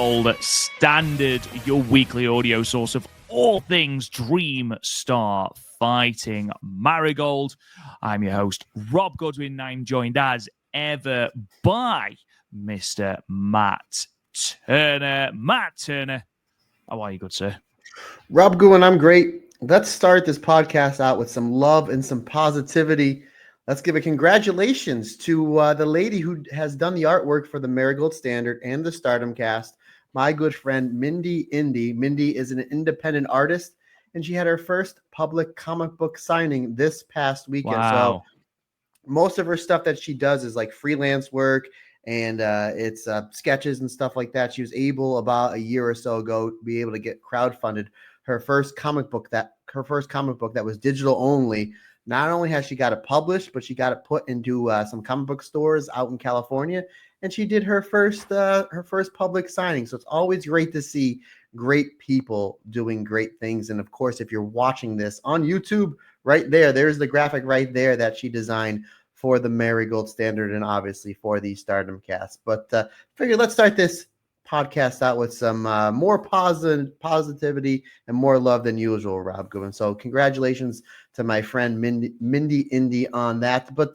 Gold Standard, your weekly audio source of all things Dream Star fighting. Marigold. I'm your host, Rob Godwin, and I'm joined as ever by Mr. Matt Turner. Matt Turner, how are you, good sir? Rob Godwin, I'm great. Let's start this podcast out with some love and some positivity. Let's give a congratulations to the lady who has done the artwork for the Marigold Standard and the Stardom cast, my good friend Mindy Indy. Mindy is an independent artist, and she had her first public comic book signing this past weekend. Wow. So most of her stuff that she does is like freelance work, and it's sketches and stuff like that. She was able about a year or so ago to be able to get crowdfunded her first comic book that was digital only. Not only has she got it published, but she got it put into some comic book stores out in California, and she did her first public signing. So it's always great to see great people doing great things. And of course, if you're watching this on YouTube, right there's the graphic right there that she designed for the Marigold Standard and obviously for the Stardom cast. But figure let's start this podcast out with some more positivity and more love than usual, Rob Goodwin. So congratulations to my friend Mindy Indy on that. But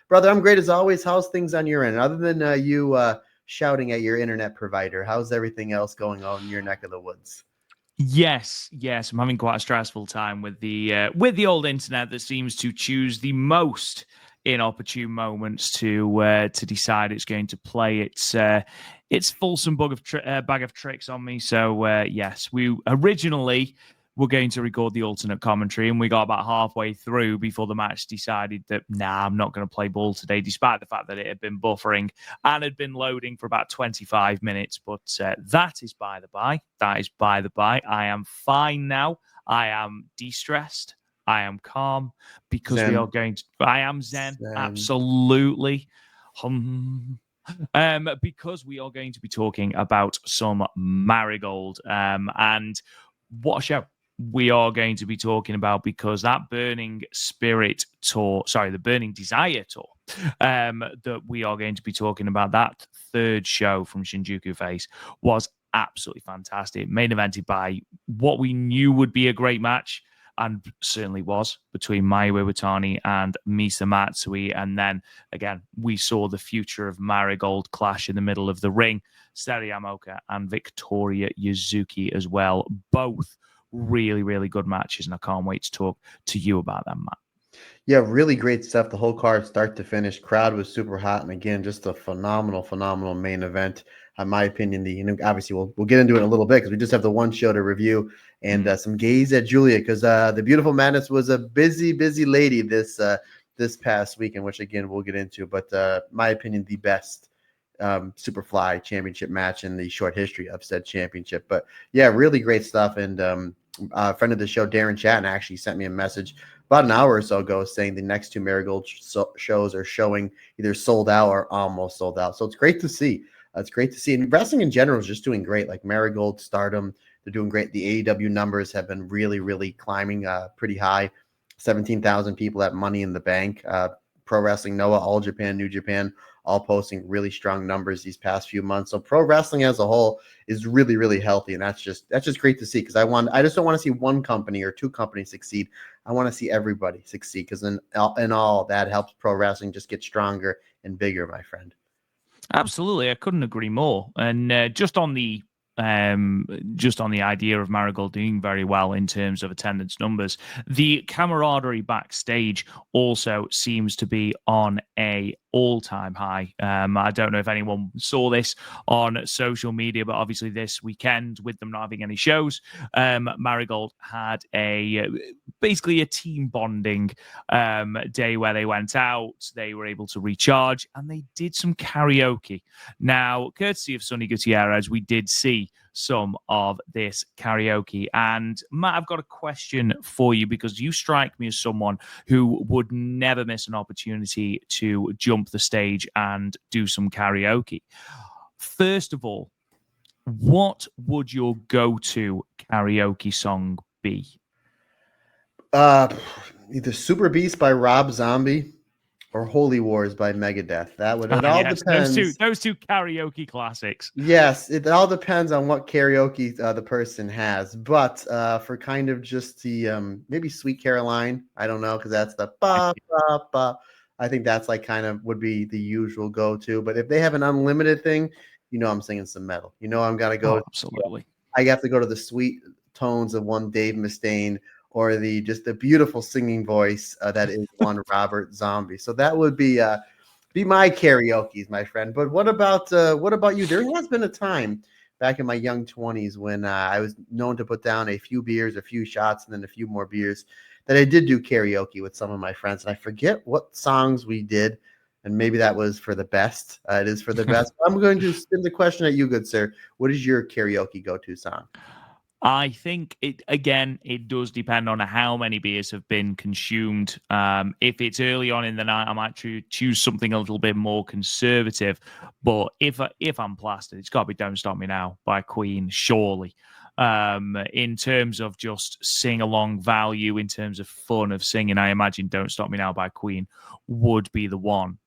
brother, I'm great as always. How's things on your end? Other than you shouting at your internet provider, how's everything else going on in your neck of the woods? Yes, I'm having quite a stressful time with the old internet that seems to choose the most inopportune moments to decide it's going to play its fulsome bag of tricks on me. So yes, we originally were going to record the alternate commentary, and we got about halfway through before the match decided that I'm not going to play ball today, despite the fact that it had been buffering and had been loading for about 25 minutes. But that is by the by. I am fine now. I am de-stressed. I am calm because Zen. I am zen. Absolutely. Because we are going to be talking about some Marigold. And what a show we are going to be talking about, because that Burning Desire tour, that we are going to be talking about, that third show from Shinjuku Face was absolutely fantastic. Main evented by what we knew would be a great match, and certainly was, between Mayu and Misa Matsui. And then, again, we saw the future of Marigold clash in the middle of the ring. Seri Yamaoka and Victoria Yuzuki as well. Both really, really good matches, and I can't wait to talk to you about them, Matt. Yeah, really great stuff. The whole card, start to finish, crowd was super hot, and again, just a phenomenal main event. In my opinion, obviously we'll get into it in a little bit because we just have the one show to review, and some gaze at Julia, because the Beautiful Madness was a busy lady this past weekend, which again we'll get into. But my opinion, the best Superfly championship match in the short history of said championship. But yeah, really great stuff. And a friend of the show, Darren Chatton, actually sent me a message about an hour or so ago saying the next two Marigold shows are showing either sold out or almost sold out. So it's great to see. It's great to see. And wrestling in general is just doing great. Like Marigold, Stardom, they're doing great. The AEW numbers have been really climbing pretty high. 17,000 people at Money in the Bank. Pro Wrestling Noah, All Japan, New Japan, all posting really strong numbers these past few months. So pro wrestling as a whole is really healthy, and that's just great to see, because I just don't want to see one company or two companies succeed. I want to see everybody succeed, because in all that helps pro wrestling just get stronger and bigger, my friend. Absolutely, I couldn't agree more. And just on the idea of Marigold doing very well in terms of attendance numbers, the camaraderie backstage also seems to be on a all-time high. I don't know if anyone saw this on social media, but obviously this weekend, with them not having any shows, Marigold had basically a team bonding day where they went out, they were able to recharge, and they did some karaoke. Now, courtesy of Sonny Gutierrez, we did see some of this karaoke. And Matt, I've got a question for you, because you strike me as someone who would never miss an opportunity to jump the stage and do some karaoke. First of all, what would your go-to karaoke song be? Either Super Beast by Rob Zombie or Holy Wars by Megadeth. That would, it all Yes, depends. those two karaoke classics. Yes, it all depends on what karaoke the person has. But for kind of just the maybe Sweet Caroline, I don't know, because that's the ba ba ba. I think that's like kind of would be the usual go-to. But if they have an unlimited thing, I'm singing some metal. I'm gonna go. Oh, absolutely. I have to go to the sweet tones of one Dave Mustaine or the beautiful singing voice that is one Robert Zombie. So that would be my karaoke's, my friend. But what about you? There has been a time back in my young 20s when I was known to put down a few beers, a few shots, and then a few more beers that I did do karaoke with some of my friends. And I forget what songs we did, and maybe that was for the best. It is for the best. I'm going to spin the question at you, good sir. What is your karaoke go-to song? I think it does depend on how many beers have been consumed. If it's early on in the night, I might choose something a little bit more conservative. But if I'm plastered, it's got to be "Don't Stop Me Now" by Queen, surely. In terms of just sing along value, in terms of fun of singing, I imagine "Don't Stop Me Now" by Queen would be the one.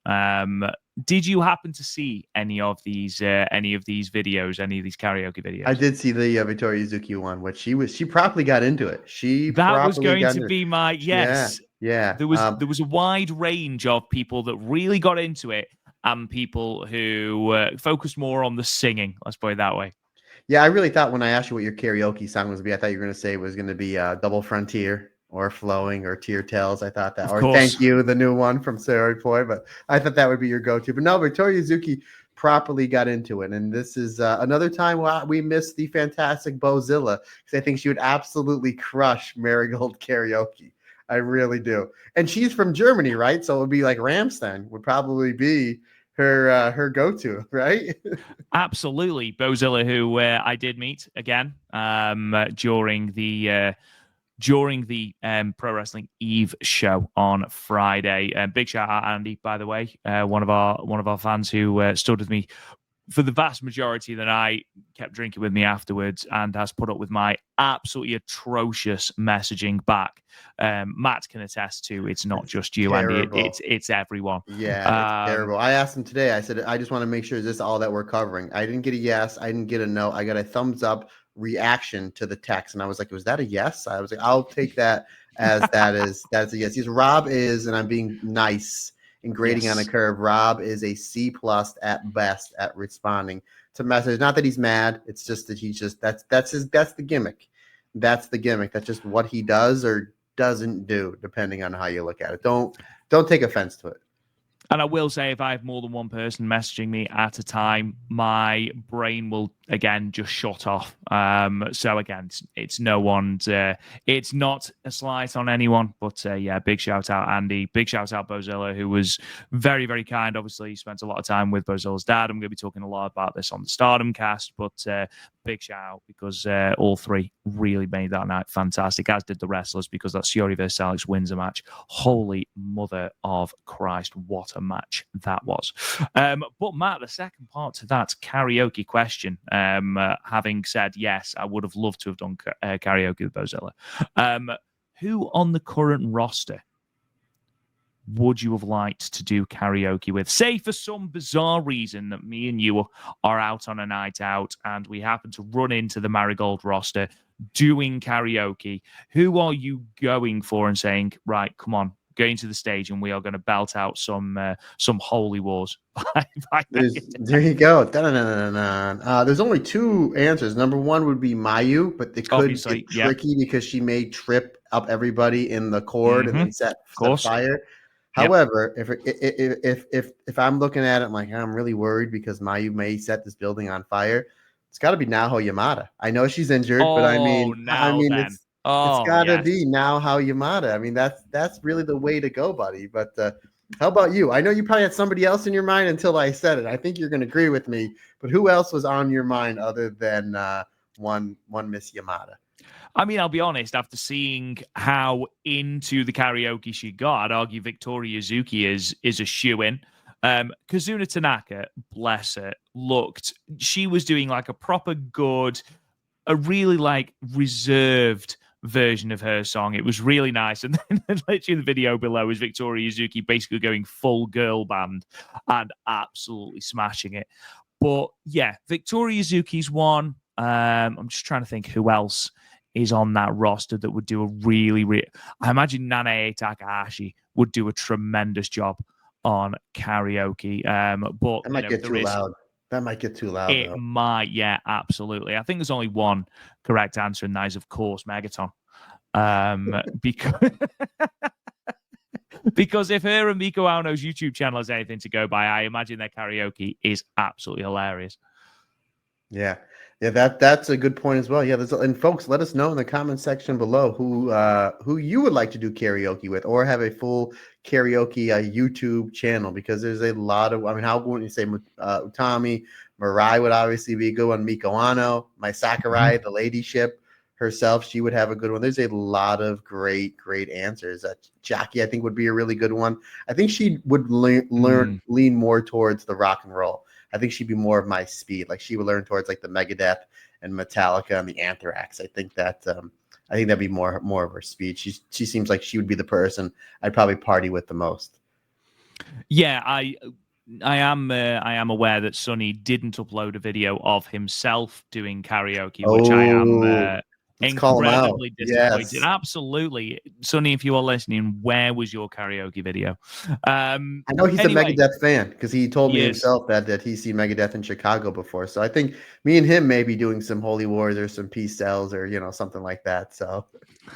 Did you happen to see any of these videos, any of these karaoke videos? I did see the Victoria Yuzuki one, which she properly got into it. She That was properly going got to into it. be my Yeah, yes. yeah. There was a wide range of people that really got into it, and people who focused more on the singing. Let's put it that way. Yeah, I really thought when I asked you what your karaoke song was going to be, I thought you were going to say it was going to be Double Frontier or Flowing or Tear Tales. I thought that, Of or course. Thank You, the new one from Sarah Poi, but I thought that would be your go-to. But no, Victoria Yuzuki properly got into it. And this is another time we missed the fantastic Bozilla because I think she would absolutely crush Marigold karaoke. I really do. And she's from Germany, right? So it would be like Rammstein would probably be her go-to, right? Absolutely, Bozilla, who I did meet again during the Pro Wrestling Eve show on Friday. Big shout out Andy, by the way, one of our fans who stood with me for the vast majority of the night, kept drinking with me afterwards, and has put up with my absolutely atrocious messaging back. Matt can attest to it's not just you, Andy. It's everyone. Yeah, it's terrible. I asked him today. I said, I just want to make sure is this all that we're covering? I didn't get a yes. I didn't get a no. I got a thumbs up reaction to the text, and I was like, was that a yes? I was like, I'll take that as that's a yes. Yes, Rob is, and I'm being nice and grading on a curve. Rob is a C plus at best at responding to message. Not that he's mad. It's just that he's just that's the gimmick. That's the gimmick. That's just what he does or doesn't do, depending on how you look at it. Don't take offense to it. And I will say, if I have more than one person messaging me at a time, my brain will again just shut off. So again, it's no one's. It's not a slight on anyone, but yeah, big shout out Andy, big shout out Bozilla, who was very very kind. Obviously, he spent a lot of time with Bozilla's dad. I'm going to be talking a lot about this on the Stardom cast, but big shout out because all three really made that night fantastic, as did the wrestlers, because that Shiori vs Alex wins a match. Holy mother of Christ, what a match that was. But Matt, the second part to that karaoke question, having said yes, I would have loved to have done karaoke with Bozilla. Who on the current roster would you have liked to do karaoke with? Say for some bizarre reason that me and you are out on a night out and we happen to run into the Marigold roster doing karaoke. Who are you going for and saying, right, come on, going to the stage and we are going to belt out some holy wars? There you go. There's only two answers. Number one would be Mayu, but they could Obviously, get tricky because she may trip up everybody in the cord and then set fire. However, if I'm looking at it, I'm like, I'm really worried because Mayu may set this building on fire. It's got to be Naho Yamada. I know she's injured, but I mean, it's got to be Naho Yamada. I mean, that's really the way to go, buddy. But how about you? I know you probably had somebody else in your mind until I said it. I think you're going to agree with me. But who else was on your mind other than one Miss Yamada? I mean, I'll be honest, after seeing how into the karaoke she got, I'd argue Victoria Yuzuki is a shoo-in. Kazuna Tanaka, bless her, she was doing like a proper good, a really like reserved version of her song. It was really nice. And then literally the video below is Victoria Hazuki basically going full girl band and absolutely smashing it. But yeah, Victoria Hazuki's one. I'm just trying to think who else is on that roster that would do a really. I imagine Nanae Takahashi would do a tremendous job on karaoke. But That might get too loud. That might get too loud. It might, yeah, absolutely. I think there's only one correct answer, and that is, of course, Megaton. Because because if her and Miko Aono's YouTube channel has anything to go by, I imagine their karaoke is absolutely hilarious. Yeah, that's a good point as well. Yeah, and folks, let us know in the comment section below who you would like to do karaoke with, or have a full karaoke YouTube channel, because there's a lot of. I mean, how wouldn't you say Utami, Mirai would obviously be a good one. Miko Ano, my Sakurai, the ladyship herself, she would have a good one. There's a lot of great answers. Jackie, I think, would be a really good one. I think she would lean more towards the rock and roll. I think she'd be more of my speed. Like, she would learn towards like the Megadeth and Metallica and the Anthrax. I think that'd be more of her speed. She seems like she would be the person I'd probably party with the most. Yeah, I am aware that Sonny didn't upload a video of himself doing karaoke, which I am incredibly disappointed. Yes. Absolutely. Sonny, if you are listening, where was your karaoke video? I know he's a Megadeth fan, because he told me himself that he's seen Megadeth in Chicago before. So I think me and him may be doing some Holy Wars or some Peace Cells or something like that. So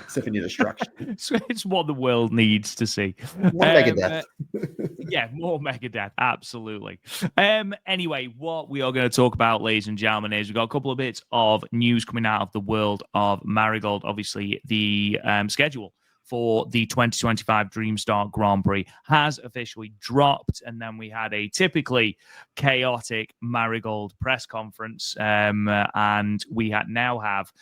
Symphony of Destruction. So it's what the world needs to see. More Megadeth. Yeah, more Megadeth. Absolutely. Anyway, what we are going to talk about, ladies and gentlemen, is we've got a couple of bits of news coming out of the world of Marigold. Obviously, the schedule for the 2025 Dream Star Grand Prix has officially dropped, and then we had a typically chaotic Marigold press conference, and we now have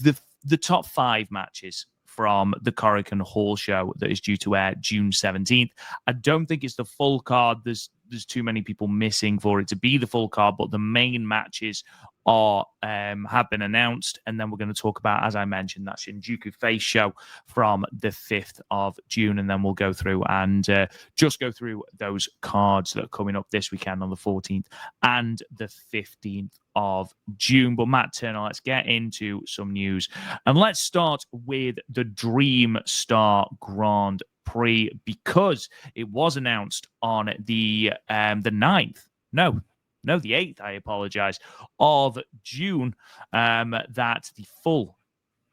the top 5 matches from the Korakuen Hall show that is due to air June 17th. I don't think it's the full card. There's too many people missing for it to be the full card, but the main matches have been announced, and then we're going to talk about, as I mentioned, that Shinjuku Face show from the 5th of June, and then we'll go through and just go through those cards that are coming up this weekend on the 14th and the 15th of June. But Matt Turner, let's get into some news, and let's start with the Dream Star Grand Prix, because it was announced on the 9th. No, the 8th, I apologize, of June, that the full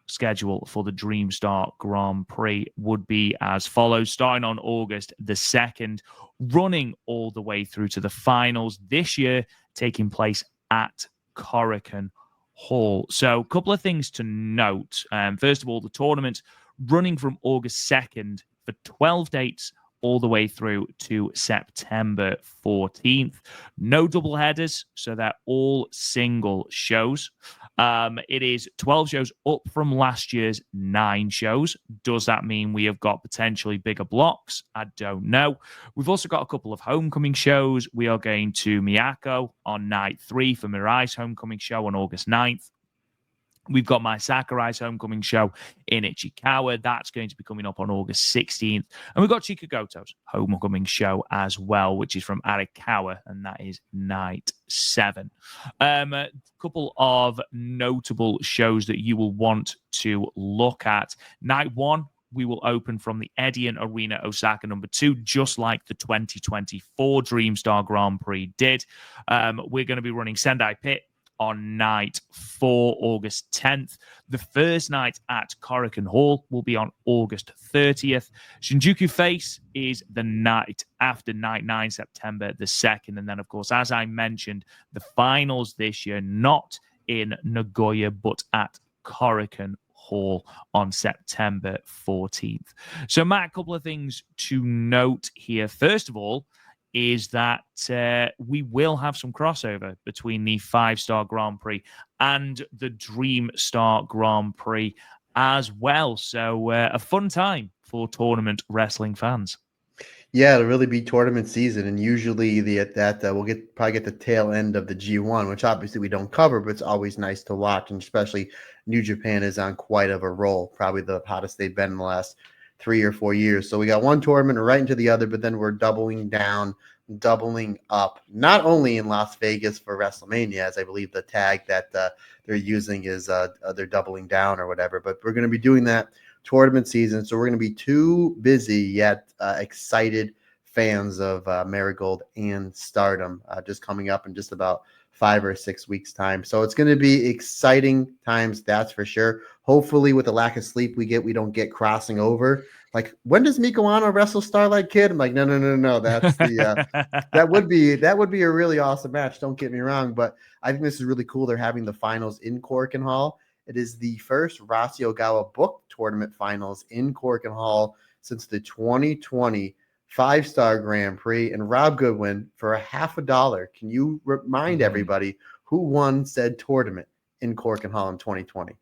schedule for the Dream Star Grand Prix would be as follows, starting on August the 2nd, running all the way through to the finals this year, taking place at Korakuen Hall. So a couple of things to note. First of all, the tournament running from August 2nd for 12 dates all the way through to September 14th. No double headers, so they're all single shows. It is 12 shows up from last year's 9 shows. Does that mean we have got potentially bigger blocks? I don't know. We've also got a couple of homecoming shows. We are going to Miyako on night 3 for Mirai's homecoming show on August 9th. We've got my Sakurai's homecoming show in Ichikawa. That's going to be coming up on August 16th. And we've got Chikagoto's homecoming show as well, which is from Arikawa, and that is night 7. A couple of notable shows that you will want to look at. Night 1, we will open from the Edion Arena Osaka number 2, just like the 2024 Dream Star Grand Prix did. We're going to be running Sendai Pit on night 4, August 10th. The first night at Korakuen Hall will be on August 30th. Shinjuku Face is the night after night 9, September the 2nd. And then, of course, as I mentioned, the finals this year, not in Nagoya, but at Korakuen Hall on September 14th. So, Matt, a couple of things to note here. First of all, is that we will have some crossover between the 5-Star Grand Prix and the Dream Star Grand Prix as well. So a fun time for tournament wrestling fans. Yeah, it'll really be tournament season, and usually we'll probably get the tail end of the G1, which obviously we don't cover, but it's always nice to watch, and especially New Japan is on quite of a roll, probably the hottest they've been in the last 3 or 4 years. So we got one tournament right into the other, but then we're doubling down, doubling up, not only in Las Vegas for WrestleMania, as I believe the tag that they're using is they're doubling down or whatever, but we're going to be doing that tournament season. So we're going to be too busy yet excited fans of Marigold and Stardom just coming up in just about 5 or 6 weeks time. So it's going to be exciting times, that's for sure. Hopefully with the lack of sleep we don't get crossing over. Like, when does Miko Ano wrestle Starlight Kid? I'm like, no. That's the that would be a really awesome match. Don't get me wrong, but I think this is really cool. They're having the finals in Korakuen Hall. It is the first Rossi Ogawa book tournament finals in Korakuen Hall since the 2020 5-star Grand Prix. And Rob Goodwin, for $50, can you remind everybody who won said tournament in Korakuen Hall in 2020?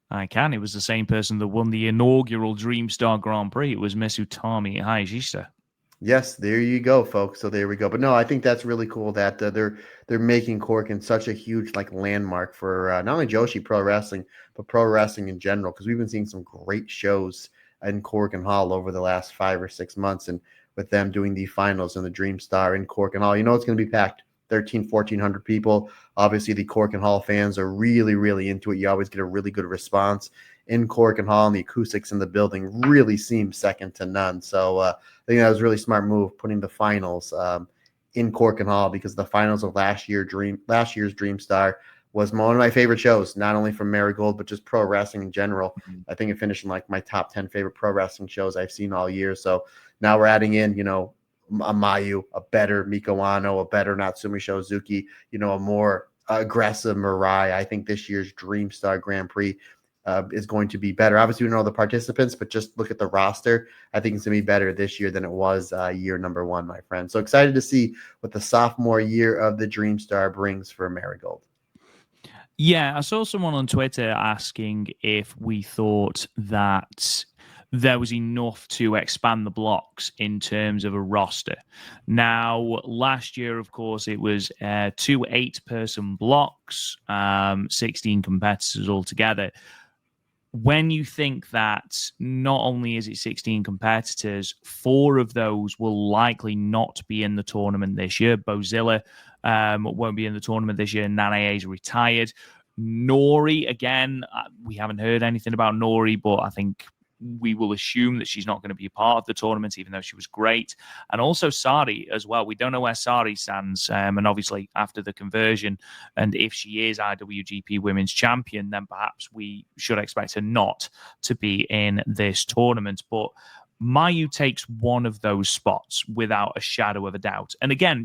I can. It was the same person that won the inaugural Dream Star Grand Prix. It was Misutami Hayashishita. Yes, there you go, folks. So there we go. But no, I think that's really cool that they're making Korakuen such a huge landmark for not only Joshi Pro Wrestling, but pro wrestling in general. Because we've been seeing some great shows in Korakuen Hall over the last 5 or 6 months, and with them doing the finals in the Dream Star in Korakuen Hall, it's going to be packed. 1,400 people. Obviously, the Korakuen Hall fans are really, really into it. You always get a really good response in Korakuen Hall, and the acoustics in the building really seem second to none. So I think that was a really smart move, putting the finals in Korakuen Hall, because the finals of last year's Dream Star was one of my favorite shows, not only from Marigold, but just pro wrestling in general. I think it finished in my top 10 favorite pro wrestling shows I've seen all year. So now we're adding in, a Mayu, a better Miko Ano, a better Natsumi Shozuki, a more aggressive Mirai. I think this year's Dream Star Grand Prix is going to be better. Obviously, we don't know the participants, but just look at the roster. I think it's going to be better this year than it was year number one, my friend. So excited to see what the sophomore year of the Dream Star brings for Marigold. Yeah, I saw someone on Twitter asking if we thought that there was enough to expand the blocks in terms of a roster. Now, last year, of course, it was 2 8-person blocks, 16 competitors altogether. When you think that not only is it 16 competitors, 4 of those will likely not be in the tournament this year. Bozilla won't be in the tournament this year. Nanae is retired. Nori, again, we haven't heard anything about Nori, but I think we will assume that she's not going to be a part of the tournament, even though she was great. And also Sari as well. We don't know where Sari stands. And obviously, after the conversion, and if she is IWGP Women's Champion, then perhaps we should expect her not to be in this tournament. But Mayu takes one of those spots without a shadow of a doubt. And again,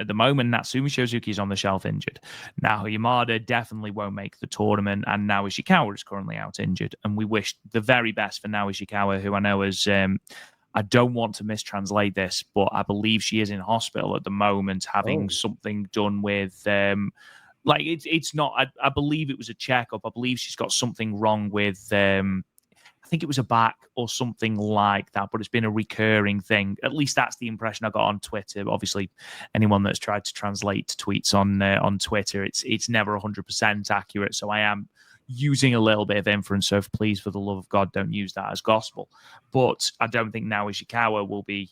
at the moment, Natsumi Shozuki is on the shelf injured. Now, Yamada definitely won't make the tournament, and Naoya Ishikawa is currently out injured. And we wish the very best for Naoya Ishikawa, who I know is, I don't want to mistranslate this, but I believe she is in hospital at the moment, having something done with, it's not, I believe it was a checkup. I believe she's got something wrong with, I think it was a back or something like that, but it's been a recurring thing. At least that's the impression I got on Twitter. Obviously, anyone that's tried to translate tweets on Twitter, it's never 100% accurate. So I am using a little bit of inference. So please, for the love of God, don't use that as gospel. But I don't think Naoya Ishikawa will be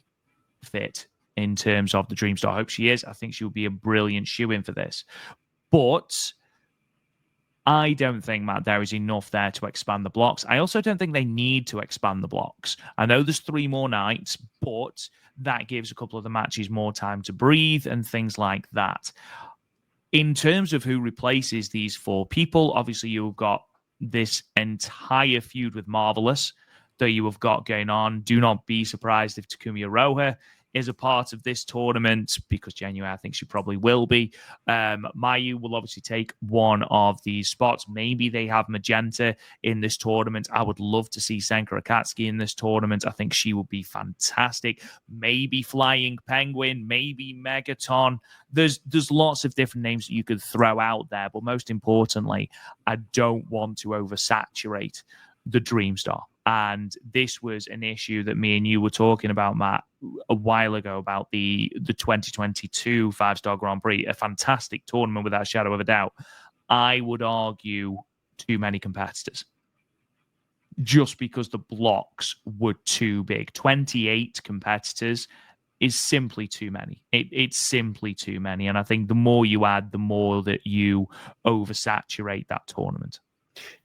fit in terms of the Dream Star. I hope she is. I think she will be a brilliant shoe-in for this. But I don't think, Matt, there is enough there to expand the blocks. I also don't think they need to expand the blocks. I know there's 3 more nights, but that gives a couple of the matches more time to breathe and things like that. In terms of who replaces these 4 people, obviously you've got this entire feud with Marvelous that you have got going on. Do not be surprised if Takumi Iroha is a part of this tournament, because genuinely I think she probably will be. Mayu will obviously take one of these spots. Maybe they have Magenta in this tournament. I would love to see Senka Akatsuki in this tournament. I think she will be fantastic. Maybe Flying Penguin, maybe Megaton. There's lots of different names that you could throw out there, but most importantly, I don't want to oversaturate the Dream Star. And this was an issue that me and you were talking about, Matt, a while ago, about the 2022 5-star Grand Prix, a fantastic tournament without a shadow of a doubt. I would argue too many competitors. Just because the blocks were too big. 28 competitors is simply too many. It's simply too many. And I think the more you add, the more that you oversaturate that tournament.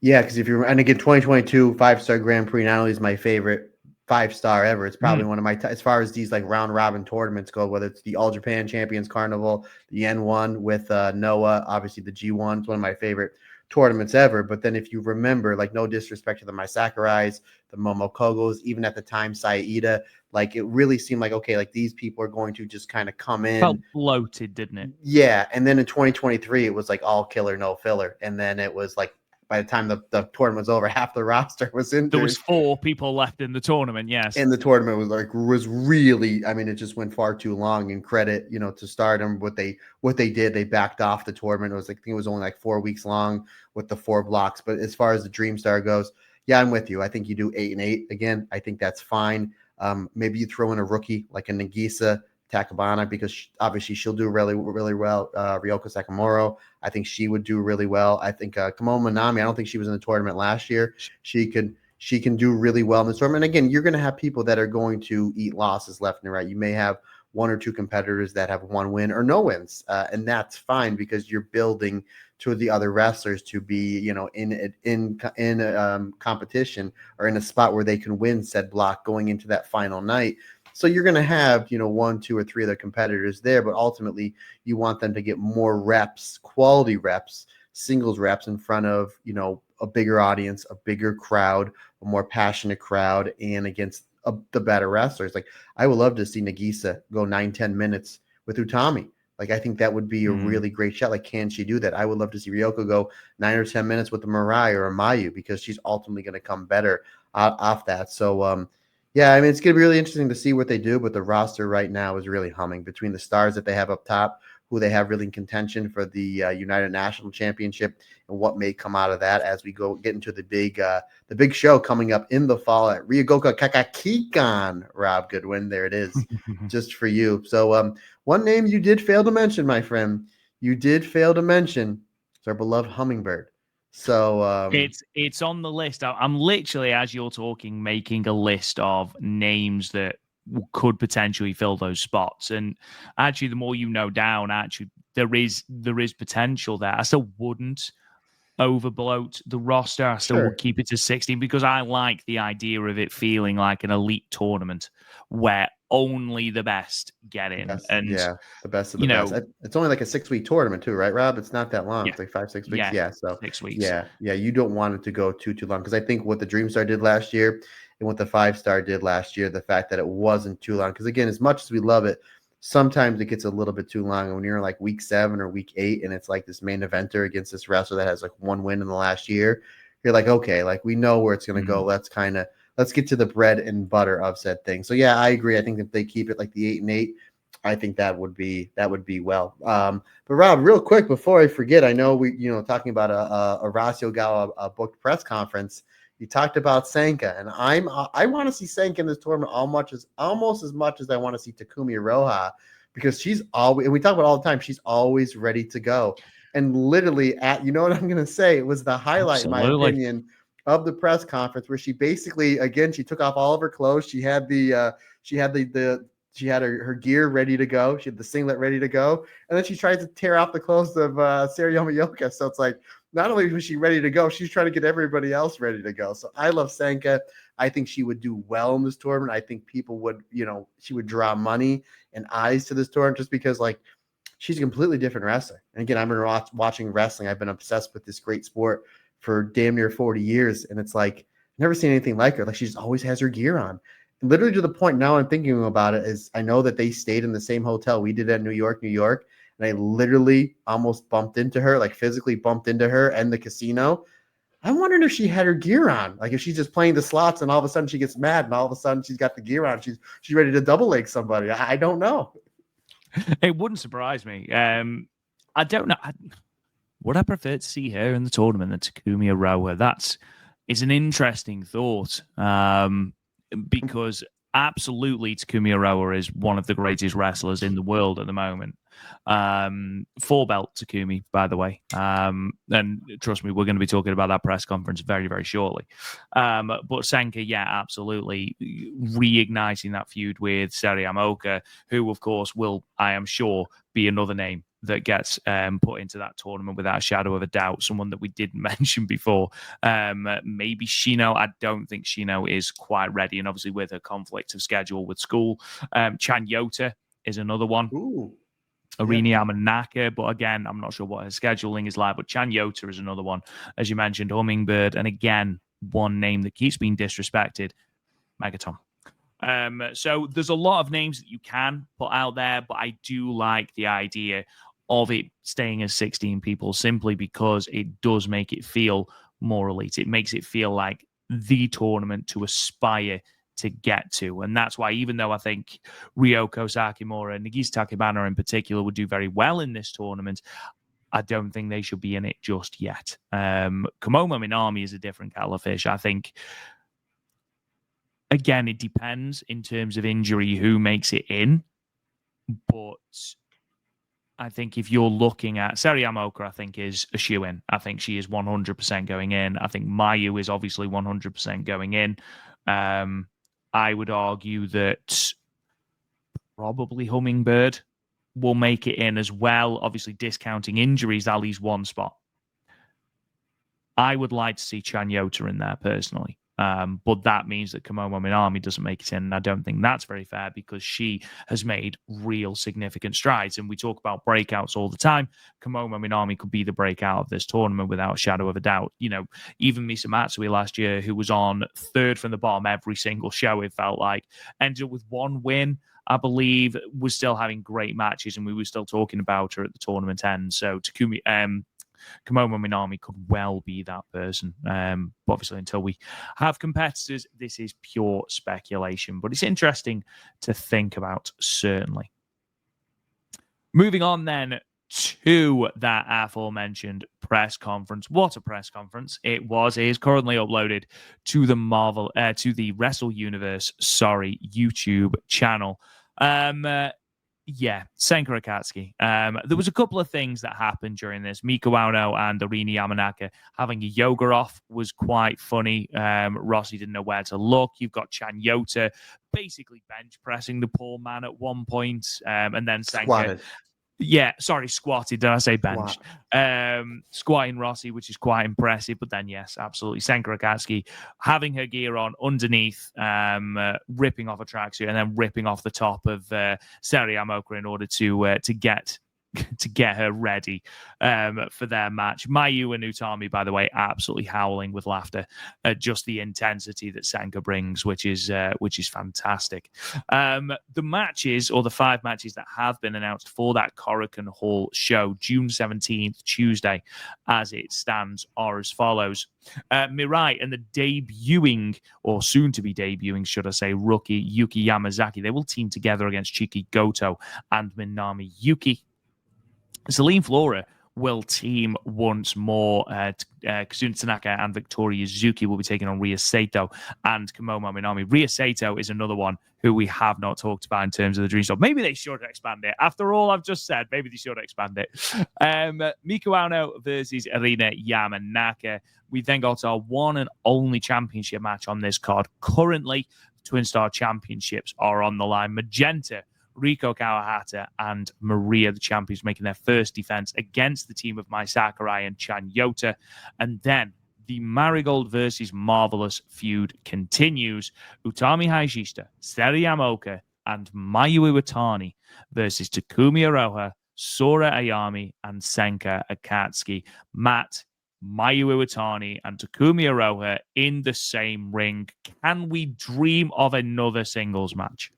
Yeah, because and again, 2022 5-star Grand Prix not only is my favorite 5-star ever, it's probably one of my, as far as these like round robin tournaments go, whether it's the All Japan Champions Carnival, the N1 with Noah, obviously the G1, it's one of my favorite tournaments ever. But then if you remember, like, no disrespect to the Mai Sakurais, the Momokogos, even at the time Saida, like it really seemed like, okay, like these people are going to just kind of come in. Felt bloated, didn't it? Yeah. And then in 2023, it was like all killer, no filler. And then it was like, by the time the tournament was over, half the roster was in. There was 4 people left in the tournament, yes. And the tournament was really, I mean, it just went far too long. And credit, to Stardom, what they did, they backed off the tournament. It was like, I think it was only like 4 weeks long with the 4 blocks. But as far as the Dream Star goes, yeah, I'm with you. I think you do 8 and 8 again. I think that's fine. Maybe you throw in a rookie like a Nagisa Takabana, because obviously she'll do really, really well. Ryoko Sakamura, I think she would do really well. I think Kamon Manami, I don't think she was in the tournament last year. She can do really well in this tournament. Again, you're going to have people that are going to eat losses left and right. You may have 1 or 2 competitors that have 1 win or no wins, and that's fine because you're building to the other wrestlers to be, in competition or in a spot where they can win said block going into that final night. So you're going to have, 1, 2, or 3 other competitors there, but ultimately you want them to get more reps, quality reps, singles reps in front of, a bigger audience, a bigger crowd, a more passionate crowd, and against the better wrestlers. Like, I would love to see Nagisa go 9-10 minutes with Utami. Like, I think that would be a really great shot. Like, can she do that? I would love to see Ryoko go 9 or 10 minutes with a Mirai or a Mayu, because she's ultimately going to come better off that. So, yeah, I mean, it's going to be really interesting to see what they do, but the roster right now is really humming between the stars that they have up top, who they have really in contention for the United National Championship, and what may come out of that as we get into the big show coming up in the fall at Ryogoku Kakakikan. Rob Goodwin, there it is, just for you. So one name you did fail to mention, my friend, is our beloved Hummingbird. So it's on the list. I'm literally, as you're talking, making a list of names that could potentially fill those spots. And actually, the more you know down, actually there is potential there. I still wouldn't overbloat the roster. I still would keep it to 16 because I like the idea of it feeling like an elite tournament where only the best get in. And the best of the best. It's only like a 6-week tournament too, right, Rob? It's not that long. Yeah. It's like 5-6 weeks. Yeah, so 6 weeks. Yeah, you don't want it to go too long, because I think what the Dream Star did last year and what the 5-star did last year, the fact that it wasn't too long, because again, as much as we love it, sometimes it gets a little bit too long. And when you're in like week 7 or week 8 and it's like this main eventer against this wrestler that has like 1 win in the last year, you're like, okay, like we know where it's going to go. Let's get to the bread and butter of said thing. So yeah, I agree. I think if they keep it like the 8 and 8, I think that would be well. But Rob, real quick before I forget, I know we talking about a Horacio Gawa booked press conference. You talked about Sanka, and I want to see Sanka in this tournament almost as much as I want to see Takumi Iroha, because she's always, and we talk about all the time, she's always ready to go. And literally you know what I'm going to say? It was the highlight, in my opinion, of the press conference, where she basically, again, she took off all of her clothes. She had she had her gear ready to go. She had the singlet ready to go. And then she tried to tear off the clothes of Sarah Yoka. So it's like, not only was she ready to go, she's trying to get everybody else ready to go. So I love Sanka. I think she would do well in this tournament. I think people would, she would draw money and eyes to this tournament, just because, like, she's a completely different wrestler. And again, I've been watching wrestling. I've been obsessed with this great sport for damn near 40 years. And it's like, never seen anything like her. Like, she just always has her gear on. And literally to the point now I'm thinking about it is, I know that they stayed in the same hotel we did at New York. And I literally almost bumped into her, like physically bumped into her and the casino. I'm wondering if she had her gear on, like if she's just playing the slots and all of a sudden she gets mad and all of a sudden she's got the gear on. She's ready to double leg somebody. I don't know. It wouldn't surprise me. I don't know. Would I prefer to see her in the tournament than Takumi Iroha? It's an interesting thought, because absolutely, Takumi Aroa is one of the greatest wrestlers in the world at the moment. Four belt Takumi, by the way. And trust me, we're going to be talking about that press conference very, very shortly. But Senka, yeah, absolutely reigniting that feud with Seriyama, who, of course, will, I am sure, be another name that gets put into that tournament without a shadow of a doubt. Someone that we didn't mention before. Maybe Shino. I don't think Shino is quite ready. And obviously with her conflict of schedule with school. Chan Yota is another one. Ooh. Arini Yamanaka, but again, I'm not sure what her scheduling is like. But Chan Yota is another one, as you mentioned, Hummingbird, and again, one name that keeps being disrespected, Megaton. So there's a lot of names that you can put out there, but I do like the idea of it staying as 16 people simply because it does make it feel more elite. It makes it feel like the tournament to aspire to get to. And that's why, even though I think Ryoko Sakimura and Nagisa Takebana in particular would do very well in this tournament, I don't think they should be in it just yet. Komomo Minami is a different kettle of fish. I think, again, it depends in terms of injury who makes it in. But I think if you're looking at Seriyama, I think is a shoe-in. I think she is 100% going in. I think Mayu is obviously 100% going in. I would argue that probably Hummingbird will make it in as well. Obviously, discounting injuries, that leaves one spot. I would like to see Chan Yota in there personally. But that means that Komomo Minami doesn't make it in. And I don't think that's very fair because she has made real significant strides. And we talk about breakouts all the time. Komomo Minami could be the breakout of this tournament without a shadow of a doubt. You know, even Misa Matsui last year, who was on third from the bottom every single show, it felt like, ended up with one win, I believe, was still having great matches. And we were still talking about her at the tournament end. So Komomo Minami could well be that person. But obviously, until we have competitors, this is pure speculation. But it's interesting to think about, certainly. Moving on then to that aforementioned press conference. What a press conference it was. It is currently uploaded to the the Wrestle Universe, YouTube channel. Yeah, Senka Akatsuki. There was a couple of things that happened during this. Miko Ueno and Arini Yamanaka having a yoga off was quite funny. Rossi didn't know where to look. You've got Chan Yota basically bench pressing the poor man at one point, and then Senka. Squatted. Yeah, sorry, squatted. Did I say bench? Squatting Rossi, which is quite impressive. But then, yes, absolutely. Senka Akatsuki having her gear on underneath, ripping off a tracksuit and then ripping off the top of Seriyama in order to get her ready for their match. Mayu and Utami, by the way, absolutely howling with laughter at just the intensity that Senka brings, which is fantastic. The matches, or the 5 matches that have been announced for that Korakuen Hall show, June 17th, Tuesday, as it stands, are as follows. Mirai and the debuting, or soon to be debuting, should I say, rookie Yuki Yamazaki. They will team together against Chiki Goto and Minami Yuki. Celine Flora will team once more. Kazuna Tanaka and Victoria Yuzuki will be taking on Ria Sato and Komomo Minami. Ria Sato is another one who we have not talked about in terms of the Dream Star. Maybe they should expand it. After all I've just said, maybe they should expand it. Miko Ueno versus Arina Yamanaka. We then got our one and only championship match on this card. Currently, Twin Star Championships are on the line. Magenta, Riko Kawahata and Maria, the champions, making their first defense against the team of Mai Sakurai and Chan Yota. And then the Marigold versus Marvelous feud continues. Utami Hayashishita, Seriyama and Mayu Iwatani versus Takumi Aroha, Sora Ayami, and Senka Akatsuki. Matt, Mayu Iwatani and Takumi Aroha in the same ring. Can we dream of another singles match?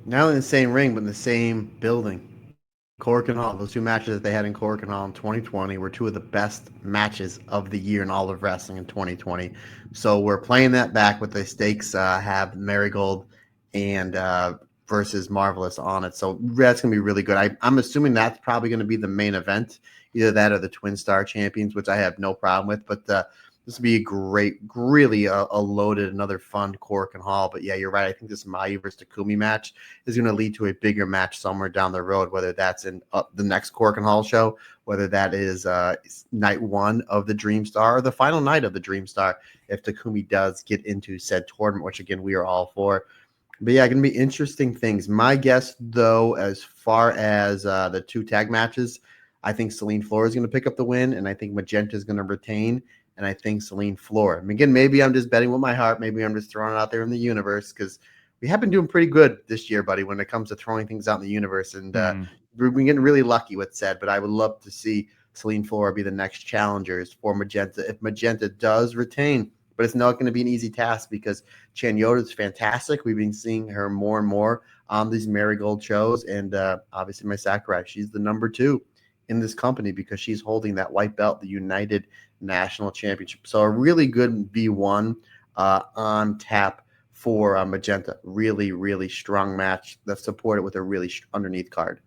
Not in the same ring, but in the same building. Korakuen Hall. Those 2 matches that they had in Korakuen Hall in 2020 were 2 of the best matches of the year in all of wrestling in 2020. So we're playing that back with the stakes have Marigold and versus Marvelous on it. So that's going to be really good. I'm assuming that's probably going to be the main event, either that or the Twin Star Champions, which I have no problem with. But the This would be a great, really a loaded, another fun Korakuen Hall. But yeah, you're right. I think this Mayu versus Takumi match is going to lead to a bigger match somewhere down the road, whether that's in the next Korakuen Hall show, whether that is night one of the Dream Star or the final night of the Dream Star, if Takumi does get into said tournament, which again, we are all for. But yeah, going to be interesting things. My guess, though, as far as the two tag matches, I think Celine Flora is going to pick up the win, and I think Magenta is going to retain, and I think Celine Flora. And again, maybe I'm just betting with my heart. Maybe I'm just throwing it out there in the universe because we have been doing pretty good this year, buddy, when it comes to throwing things out in the universe. And we've been getting really lucky with said, but I would love to see Celine Flora be the next challengers for Magenta if Magenta does retain. But it's not going to be an easy task because Chanyoda is fantastic. We've been seeing her more and more on these Marigold shows. And obviously, my Sakurai, she's the number 2 in this company because she's holding that white belt, the United National Championship. So a really good V1 on tap for Magenta. Really, really strong match that's supported with a really underneath card.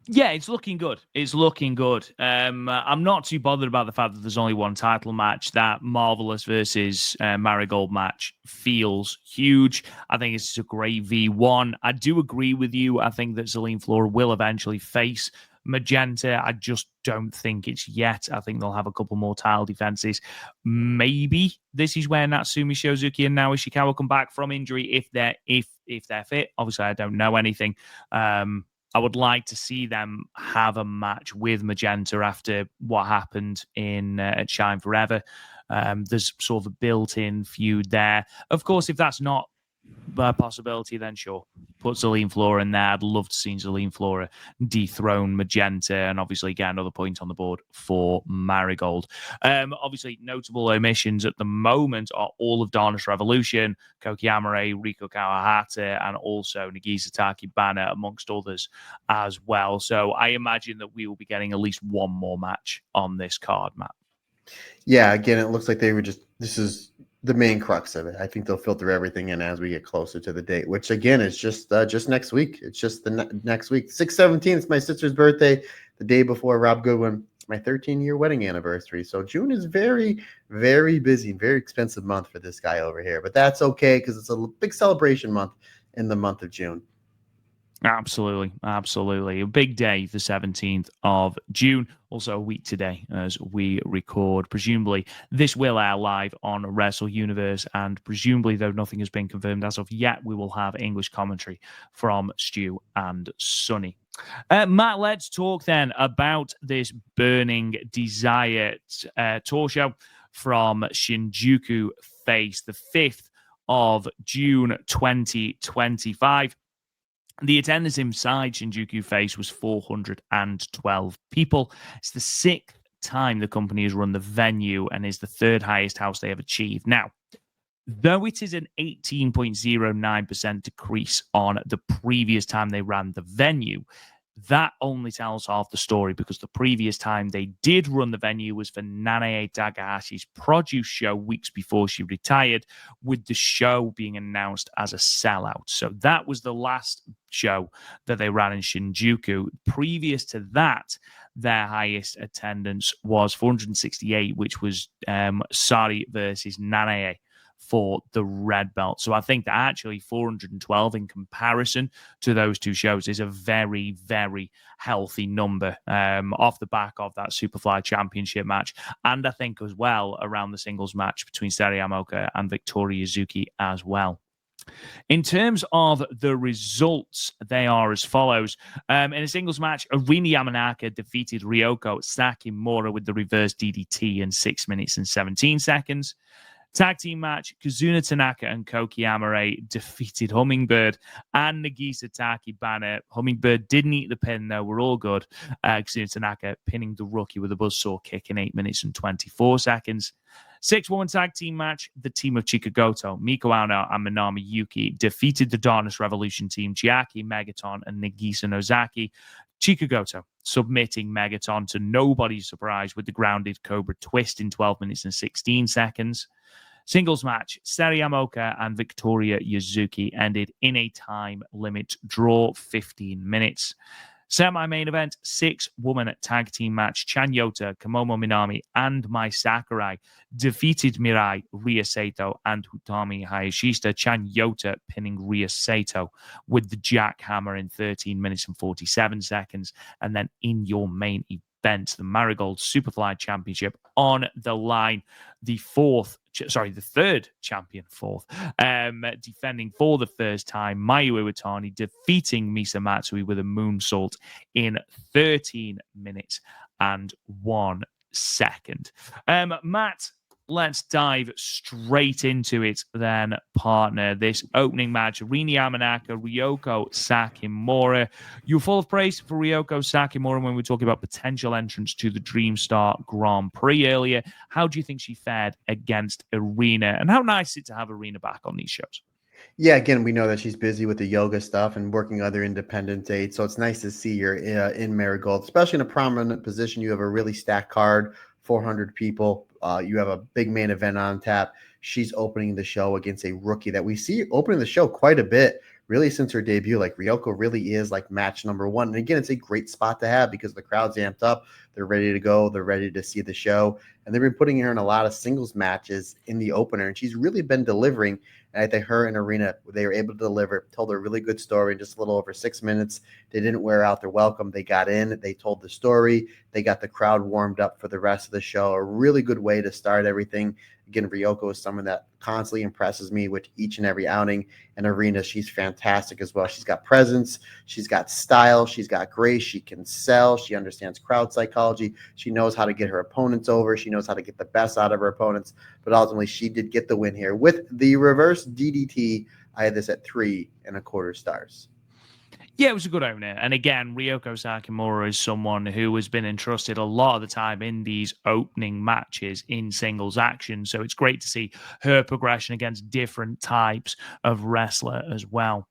Yeah, it's looking good. It's looking good. I'm not too bothered about the fact that there's only one title match. That Marvelous versus Marigold match feels huge. I think it's a great V1. I do agree with you. I think that Celine Flora will eventually face Magenta. I just don't think it's yet. I think they'll have a couple more title defenses. Maybe this is where Natsumi Shozuki and Naoya Ishikawa come back from injury if they're fit. Obviously, I don't know anything. I would like to see them have a match with Magenta after what happened at Shine Forever. There's sort of a built-in feud there. Of course, if that's not a possibility, then sure, put Celine Flora in there. I'd love to see Celine Flora dethrone Magenta and obviously get another point on the board for Marigold. Obviously, notable omissions at the moment are all of Darkness Revolution, Koki Amare, Riko Kawahata, and also Nagisa Takibana, amongst others as well. So I imagine that we will be getting at least one more match on this card, Matt. Yeah, again, it looks like this is the main crux of it. I think they'll filter everything in as we get closer to the date, which again is just next week. It's just the next week. 6/17, it's my sister's birthday, the day before Rob Goodwin. It's my 13-year wedding anniversary. So June is very, very busy, very expensive month for this guy over here. But that's okay because it's a big celebration month in the month of June. Absolutely. A big day, the 17th of June. Also a week today as we record. Presumably, this will air live on Wrestle Universe, and presumably, though nothing has been confirmed as of yet, we will have English commentary from Stu and Sonny. Matt, let's talk then about this Burning Desire tour show from Shinjuku Face, the 5th of June 2025. The attendance inside Shinjuku Face was 412 people. It's the 6th time the company has run the venue and is the 3rd highest house they have achieved. Now, though it is an 18.09% decrease on the previous time they ran the venue, that only tells half the story because the previous time they did run the venue was for Nanae Takahashi's produce show weeks before she retired, with the show being announced as a sellout. So that was the last show that they ran in Shinjuku. Previous to that, their highest attendance was 468, which was Sari versus Nanae for the red belt. So I think that actually 412 in comparison to those two shows is a very, very healthy number off the back of that Superfly Championship match. And I think as well around the singles match between Sari Yamaoka and Victoria Yuzuki as well. In terms of the results, they are as follows. In a singles match, Arina Yamanaka defeated Ryoko Sakimura with the reverse DDT in 6 minutes and 17 seconds. Tag team match, Kazuna Tanaka and Koki Amare defeated Hummingbird and Nagisa Takibana. Hummingbird didn't eat the pin, though. We're all good. Kazuna Tanaka pinning the rookie with a buzzsaw kick in 8 minutes and 24 seconds. 6-woman tag team match, the team of Chikagoto, Miko Ano, and Minami Yuki defeated the Darkness Revolution team, Chiaki, Megaton, and Nagisa Nozaki. Chikagoto submitting Megaton to nobody's surprise with the grounded Cobra twist in 12 minutes and 16 seconds. Singles match, Sari Yamaoka and Victoria Yuzuki ended in a time limit draw, 15 minutes. Semi-main event, 6-woman tag team match. Chan Yota, Kamomo Minami, and Mai Sakurai defeated Mirai, Rhea Sato, and Utami Hayashishita. Chan Yota pinning Rhea Sato with the jackhammer in 13 minutes and 47 seconds. And then in your main event, the Marigold Superfly Championship on the line. The third champion, defending for the first time, Mayu Iwatani defeating Misa Matsui with a moonsault in 13 minutes and 1 second. Matt, let's dive straight into it then, partner. This opening match, Rini Yamanaka, Ryoko Sakimura. You were full of praise for Ryoko Sakimura when we were talking about potential entrance to the Dream Star Grand Prix earlier. How do you think she fared against Irina? And how nice is it to have Irina back on these shows? Yeah, again, we know that she's busy with the yoga stuff and working other independent dates. So it's nice to see her in Marigold, especially in a prominent position. You have a really stacked card, 400 people. You have a big main event on tap. She's opening the show against a rookie that we see opening the show quite a bit, really, since her debut. Like, Ryoko really is like match number one. And again, it's a great spot to have because the crowd's amped up. They're ready to go. They're ready to see the show. And they've been putting her in a lot of singles matches in the opener. And she's really been delivering. And I think her and Irina, they were able to deliver, told a really good story in just a little over 6 minutes. They didn't wear out their welcome. They got in, they told the story, they got the crowd warmed up for the rest of the show. A really good way to start everything. Again, Ryoko is someone that constantly impresses me with each and every outing. And Irina, she's fantastic as well. She's got presence, she's got style, she's got grace, she can sell, she understands crowd psychology, she knows how to get her opponents over, she knows how to get the best out of her opponents. But ultimately, she did get the win here with the reverse DDT. I had this at 3.25 stars. Yeah, it was a good opener. And again, Ryoko Sakimura is someone who has been entrusted a lot of the time in these opening matches in singles action. So it's great to see her progression against different types of wrestler as well.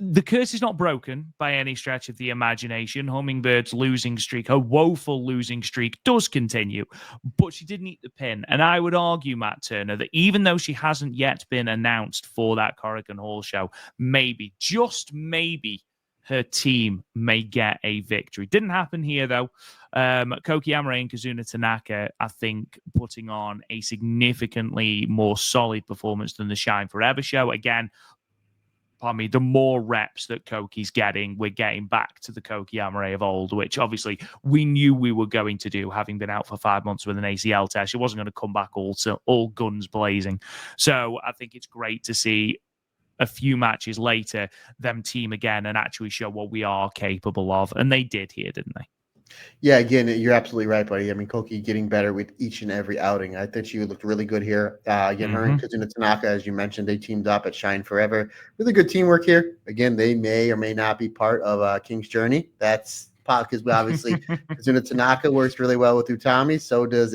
The curse is not broken by any stretch of the imagination. Hummingbird's losing streak, her woeful losing streak, does continue, but she didn't eat the pin. And I would argue, Matt Turner, that even though she hasn't yet been announced for that Korakuen Hall show, maybe, just maybe, her team may get a victory. Didn't happen here, though. Koki Amare and Kazuna Tanaka, I think, putting on a significantly more solid performance than the Shine Forever show. Again, the more reps that Koki's getting, we're getting back to the Koki Amare of old, which obviously we knew we were going to do, having been out for 5 months with an ACL test. It wasn't going to come back all guns blazing. So I think it's great to see a few matches later them team again and actually show what we are capable of. And they did here, didn't they? Yeah, again, you're absolutely right, buddy. I mean, Koki getting better with each and every outing. I think she looked really good here. Again, her and Kazuna Tanaka, as you mentioned, they teamed up at Shine Forever. Really good teamwork here. Again, they may or may not be part of King's Journey. That's because obviously Kazuna Tanaka works really well with Utami. So does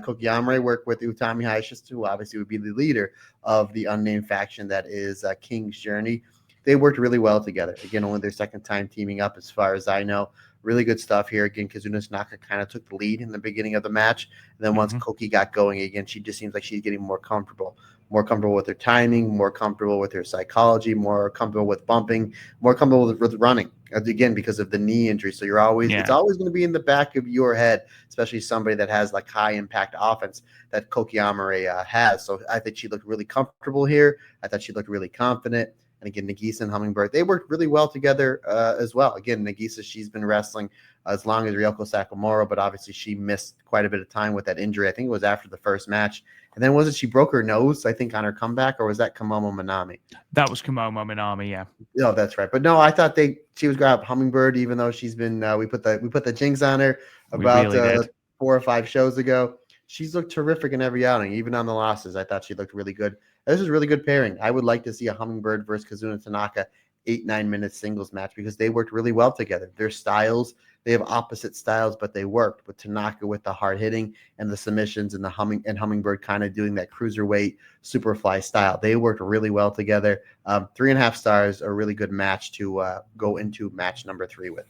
Koki Amare work with Utami Hayashishita, who obviously would be the leader of the unnamed faction that is King's Journey. They worked really well together. Again, only their second time teaming up, as far as I know. Really good stuff here. Again, Kazuna Tanaka kind of took the lead in the beginning of the match. And then once Koki got going again, she just seems like she's getting more comfortable with her timing, more comfortable with her psychology, more comfortable with bumping, more comfortable with running. Again, because of the knee injury. So it's always going to be in the back of your head, especially somebody that has like high impact offense that Koki Amare has. So I think she looked really comfortable here. I thought she looked really confident. And again, Nagisa and Hummingbird, they worked really well together as well. Again, Nagisa, she's been wrestling as long as Ryoko Sakamura, but obviously she missed quite a bit of time with that injury. I think it was after the first match. And then she broke her nose, I think, on her comeback, or was that Kamomo Minami? That was Kamomo Minami, yeah. No, that's right. But no, I thought she was grabbed Hummingbird, even though she's been we put the jinx on her about 4 or 5 shows ago. She's looked terrific in every outing, even on the losses. I thought she looked really good. This is a really good pairing. I would like to see a Hummingbird versus Kazuna Tanaka 8-9 minute singles match because they worked really well together. Their styles, they have opposite styles, but they worked. With Tanaka with the hard hitting and the submissions, and Hummingbird kind of doing that cruiserweight superfly style. They worked really well together. 3.5 stars, a really good match to go into match number 3 with.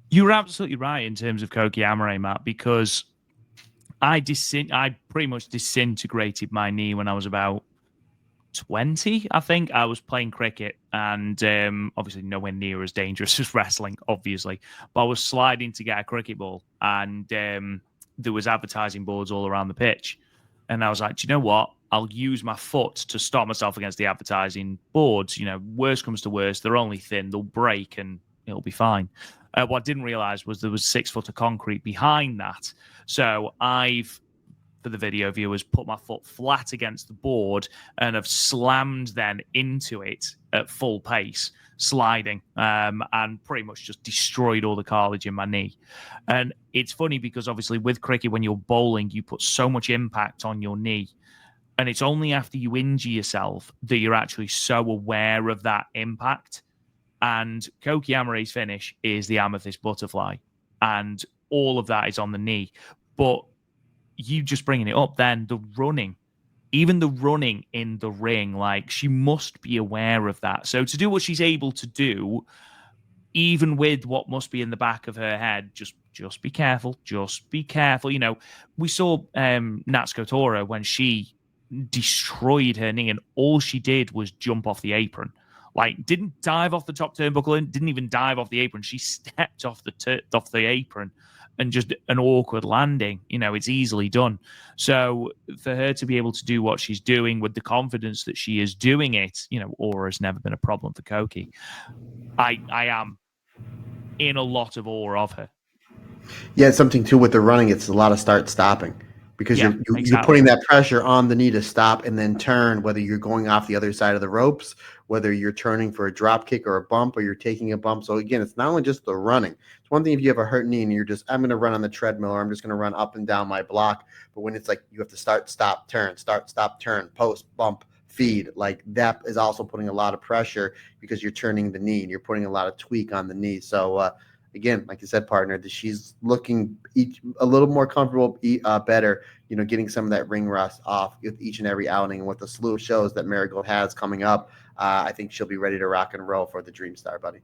You're absolutely right in terms of Koki Amare, Matt, because I pretty much disintegrated my knee when I was about 20, I think. I was playing cricket, and obviously nowhere near as dangerous as wrestling, obviously. But I was sliding to get a cricket ball, and there was advertising boards all around the pitch. And I was like, do you know what? I'll use my foot to stop myself against the advertising boards. Worst comes to worst, they're only thin, they'll break, and it'll be fine. What I didn't realize was there was 6 foot of concrete behind that. So I've, for the video viewers, put my foot flat against the board and have slammed then into it at full pace, sliding, and pretty much just destroyed all the cartilage in my knee. And it's funny because obviously with cricket, when you're bowling, you put so much impact on your knee. And it's only after you injure yourself that you're actually so aware of that impact. And Koki Amare's finish is the amethyst butterfly. And all of that is on the knee. But you just bringing it up, then the running, even the running in the ring, like she must be aware of that. So to do what she's able to do, even with what must be in the back of her head, just be careful. Just be careful. We saw Natsuko Tora when she destroyed her knee, and all she did was jump off the apron. Like, didn't dive off the top turnbuckle and didn't even dive off the apron. She stepped off the apron and just an awkward landing. It's easily done. So for her to be able to do what she's doing with the confidence that she is doing it, aura has never been a problem for Koki. I am in a lot of awe of her. Yeah, something too with the running. It's a lot of stopping. Because you're putting that pressure on the knee to stop and then turn, whether you're going off the other side of the ropes, whether you're turning for a drop kick or a bump, or you're taking a bump. So again, it's not only just the running. It's one thing if you have a hurt knee and you're just, I'm going to run on the treadmill, or I'm just going to run up and down my block. But when it's like you have to start, stop, turn, post, bump, feed, like that is also putting a lot of pressure because you're turning the knee and you're putting a lot of tweak on the knee. So again, like you said, partner, that she's looking a little more comfortable, better, getting some of that ring rust off with each and every outing. And with the slew of shows that Marigold has coming up, I think she'll be ready to rock and roll for the Dream Star, buddy.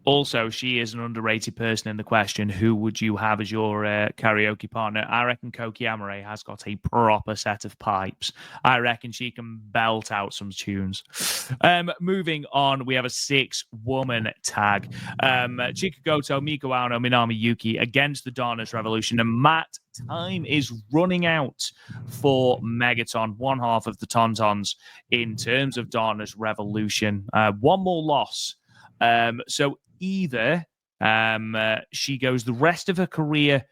Also, she is an underrated person in the question. Who would you have as your karaoke partner? I reckon Koki Amare has got a proper set of pipes. I reckon she can belt out some tunes. Moving on, we have a 6-woman tag. Chika Goto, Miko Ano, Minami Yuki against the Darkness Revolution. And Matt, time is running out for Megaton, one half of the Tauntauns in terms of Darkness Revolution. One more loss. So either she goes the rest of her career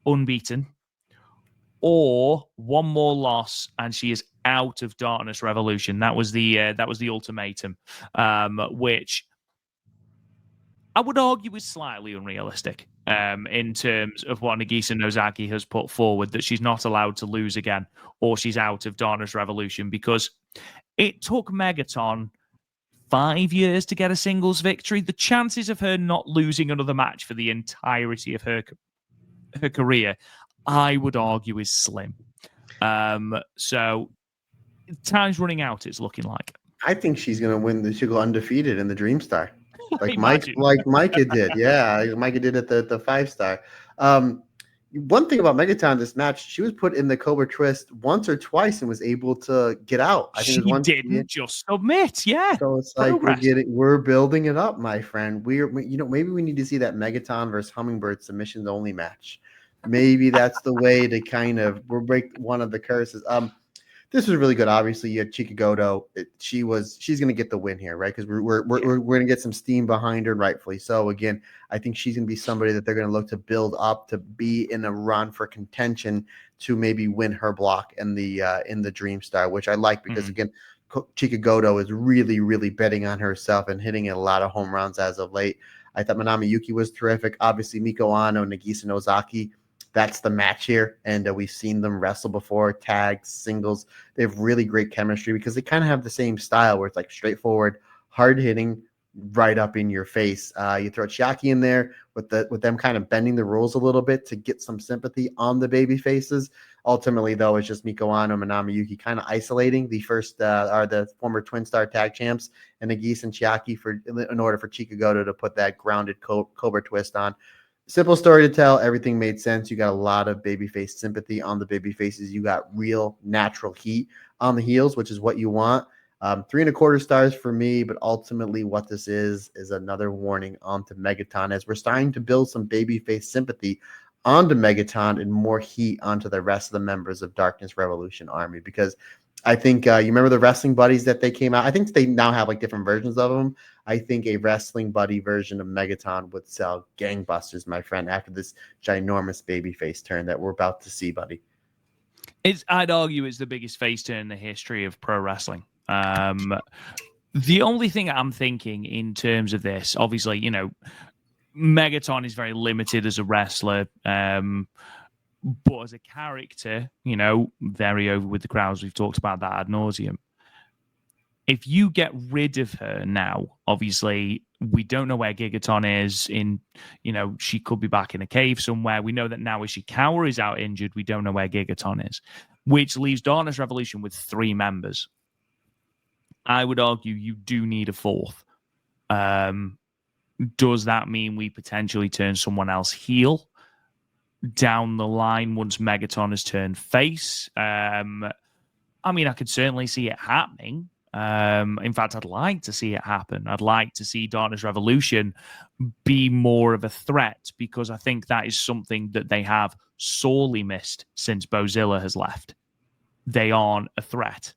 unbeaten, or one more loss and she is out of Darkness Revolution. That was the ultimatum, which I would argue is slightly unrealistic in terms of what Nagisa Nozaki has put forward, that she's not allowed to lose again, or she's out of Darkness Revolution, because it took Megaton 5 years to get a singles victory. The chances of her not losing another match for the entirety of her career, I would argue, is slim. So time's running out, it's looking like. I think she's going to win. She'll go undefeated in the Dream Star. Like Micah did. Yeah, Micah did at the 5-star. One thing about Megaton, this match, she was put in the Cobra Twist once or twice and was able to get out. I think she didn't just submit. Yeah. So it's like we're building it up, my friend. Maybe we need to see that Megaton versus Hummingbird submissions only match. Maybe that's the way to kind of break one of the curses. This was really good. Obviously, you had Chika Goto. She's going to get the win here, right? Because we're going to get some steam behind her, rightfully so. Again, I think she's going to be somebody that they're going to look to build up to be in a run for contention to maybe win her block in the Dream Star, which I like because again, Chika Goto is really, really betting on herself and hitting a lot of home runs as of late. I thought Minami Yuki was terrific. Obviously, Miko Ano, Nagisa Nozaki. That's the match here, and we've seen them wrestle before, tags, singles. They have really great chemistry because they kind of have the same style where it's like straightforward, hard-hitting, right up in your face. You throw Chiaki in there with them kind of bending the rules a little bit to get some sympathy on the baby faces. Ultimately, though, it's just Miko Ano and Minami Yuki kind of isolating the former Twin Star tag champs and Nagisa and Chiaki in order for Chika Goto to put that grounded Cobra Twist on. Simple story to tell. Everything made sense. You got a lot of babyface sympathy on the baby faces. You got real natural heat on the heels, which is what you want. 3.25 stars for me, but ultimately what this is another warning onto Megaton as we're starting to build some babyface sympathy onto Megaton and more heat onto the rest of the members of Darkness Revolution Army, because I think you remember the wrestling buddies that they came out. I think they now have like different versions of them. I think a wrestling buddy version of Megaton would sell gangbusters, my friend, after this ginormous babyface turn that we're about to see, buddy. I'd argue it's the biggest face turn in the history of pro wrestling. The only thing I'm thinking in terms of this, obviously, Megaton is very limited as a wrestler, but as a character, very over with the crowds. We've talked about that ad nauseum. If you get rid of her now, obviously, we don't know where Gigaton is. She could be back in a cave somewhere. We know that now Ishikawa is out injured. We don't know where Gigaton is, which leaves Darkness Revolution with 3 members. I would argue you do need a 4th. Does that mean we potentially turn someone else heel down the line once Megaton has turned face? I could certainly see it happening. In fact, I'd like to see it happen. I'd like to see Darkness Revolution be more of a threat, because I think that is something that they have sorely missed since Bozilla has left. They aren't a threat.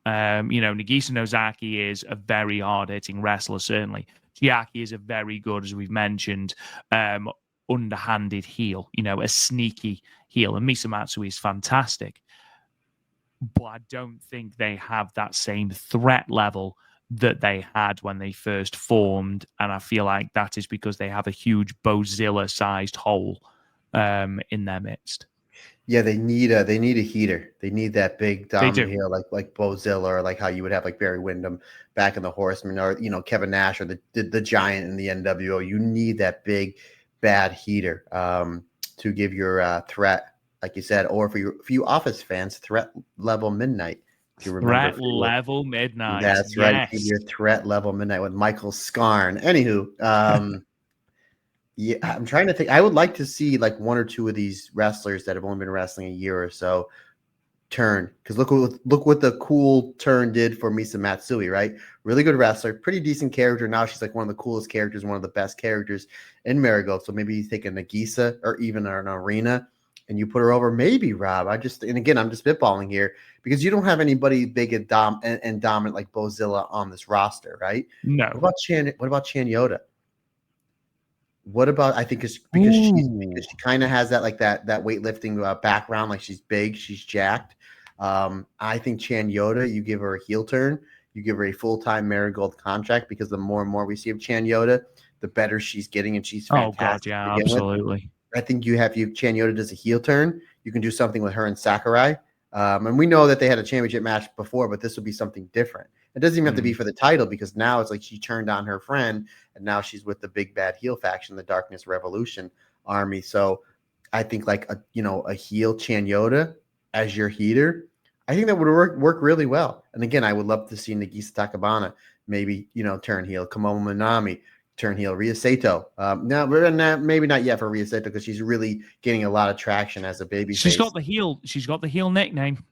Nagisa Nozaki is a very hard-hitting wrestler, certainly. Chiaki is a very good, as we've mentioned, underhanded heel, a sneaky heel. And Misa Matsui is fantastic. But I don't think they have that same threat level that they had when they first formed. And I feel like that is because they have a huge Bozilla-sized hole in their midst. Yeah, they need a heater. They need that big dominant heel like Bozilla, or like how you would have like Barry Windham back in the Horsemen, or Kevin Nash, or the Giant in the NWO. You need that big bad heater to give your threat, like you said, or for you Office fans, threat level midnight. If you remember, threat level midnight. That's right. Your threat level midnight with Michael Scarn. Anywho, yeah, I'm trying to think. I would like to see like 1 or 2 of these wrestlers that have only been wrestling a year or so turn, because look what the cool turn did for Misa Matsui, right? Really good wrestler, pretty decent character. Now she's like one of the coolest characters, one of the best characters in Marigold. So maybe you take a Nagisa or even an Arena and you put her over. Maybe Rob. I'm just spitballing here, because you don't have anybody big and dominant like Bozilla on this roster, right? No. What about Chan Yoda? What about, I think it's because she kind of has that weightlifting background, like she's big, she's jacked. I think Chan Yoda, you give her a heel turn, you give her a full-time Marigold contract, because the more and more we see of Chan Yoda, the better she's getting, and she's fantastic. Oh God, yeah, absolutely. I think you Chan Yoda does a heel turn, you can do something with her and Sakurai. And we know that they had a championship match before, but this would be something different. It doesn't even have to be for the title, because now it's like she turned on her friend, and now she's with the big bad heel faction, the Darkness Revolution Army. So I think like a heel Chan Yoda as your heater, I think that would work really well. And again, I would love to see Nagisa Takabana maybe turn heel, Kamomo Minami turn heel, Rhea Sato. Maybe not yet for Rhea Sato, because she's really getting a lot of traction as a baby. She's got the heel nickname.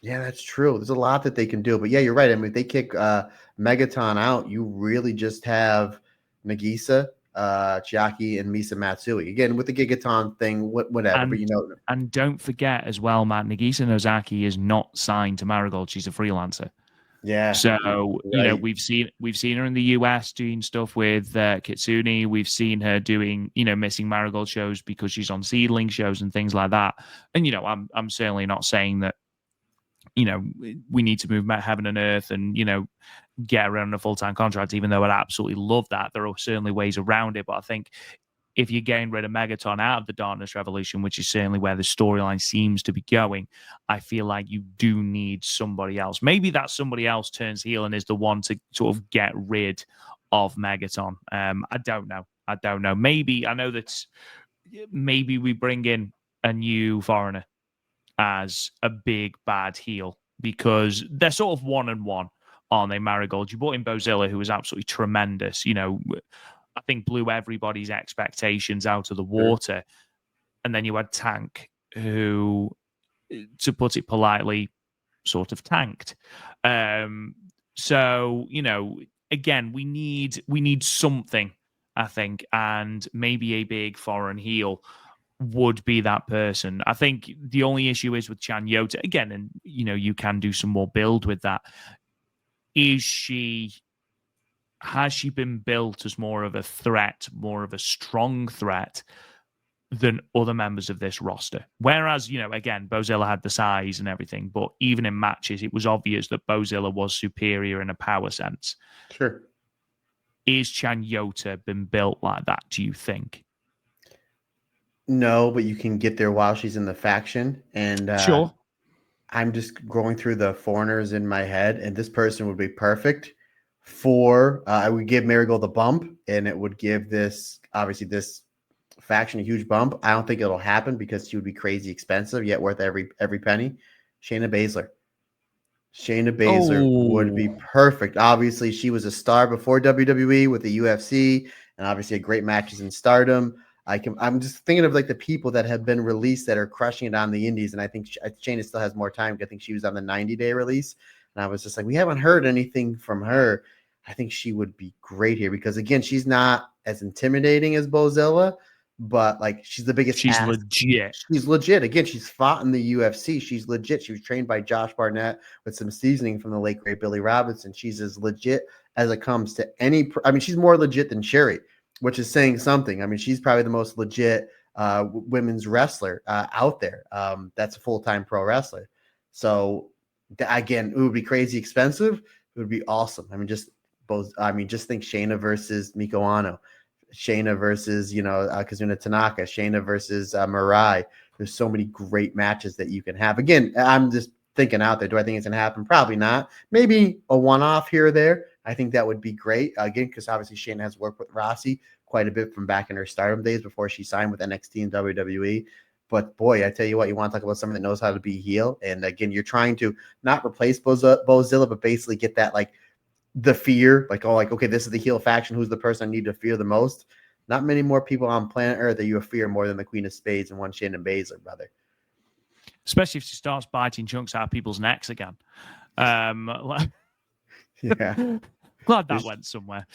Yeah, that's true. There's a lot that they can do. But yeah, you're right. I mean, if they kick Megaton out, you really just have Nagisa, Chiaki, and Misa Matsui. Again, with the Gigaton thing, whatever. And don't forget as well, Matt, Nagisa Nozaki is not signed to Marigold. She's a freelancer. Yeah. So, we've seen her in the US doing stuff with Kitsune. We've seen her doing, missing Marigold shows because she's on seedling shows and things like that. And, I'm certainly not saying that, we need to move heaven and earth and, get her on a full-time contract, even though I'd absolutely love that. There are certainly ways around it. But I think if you're getting rid of Megaton out of the Darkness Revolution, which is certainly where the storyline seems to be going, I feel like you do need somebody else. Maybe that somebody else turns heel and is the one to sort of get rid of Megaton. I don't know. Maybe we bring in a new foreigner as a big bad heel, because they're sort of 1-1, aren't they, Marigold? You brought in Bozilla, who was absolutely tremendous. I think blew everybody's expectations out of the water. And then you had Tank, who, to put it politely, sort of tanked. So, again, we need something, I think, and maybe a big foreign heel would be that person. I think the only issue is with Chan Yota again, and you can do some more build with that. Has she been built as more of a threat, more of a strong threat than other members of this roster? Whereas, again, Bozilla had the size and everything, but even in matches, it was obvious that Bozilla was superior in a power sense. Sure. Is Chan Yota been built like that, do you think? No, but you can get there while she's in the faction. And Sure. I'm just going through the foreigners in my head, and this person would be perfect for. I would give Marigold a bump, and it would give this faction a huge bump. I don't think it'll happen because she would be crazy expensive, yet worth every penny. Shayna Baszler. Shayna Baszler would be perfect. Obviously, she was a star before WWE with the UFC, and obviously had great matches in Stardom. I'm just thinking of like the people that have been released that are crushing it on the indies, and I think Shayna still has more time. I think she was on the 90-day release, and I was just like, we haven't heard anything from her. I think she would be great here because again, she's not as intimidating as Bozilla, but like she's the biggest. She's legit. She's legit. Again, she's fought in the UFC. She's legit. She was trained by Josh Barnett with some seasoning from the late great Billy Robinson. She's as legit as it comes to any. I mean, she's more legit than Sherry, which is saying something. I mean, she's probably the most legit women's wrestler out there. That's a full-time pro wrestler. So again, it would be crazy expensive. It would be awesome. I mean, just think Shayna versus Miko Ano, Shayna versus Kazuna Tanaka, Shayna versus Mirai. There's so many great matches that you can have. Again, I'm just thinking out there. Do I think it's going to happen? Probably not. Maybe a one-off here or there. I think that would be great. Again, because obviously Shayna has worked with Rossi quite a bit from back in her Stardom days before she signed with NXT and WWE. But boy, I tell you what, you want to talk about someone that knows how to be heel. And again, you're trying to not replace Bozilla, but basically get that like the fear, okay, this is the heel faction. Who's the person I need to fear the most? Not many more people on planet Earth that you fear more than the Queen of Spades and one Shayna Baszler, brother. Especially if she starts biting chunks out of people's necks again. Yeah. Glad that went somewhere.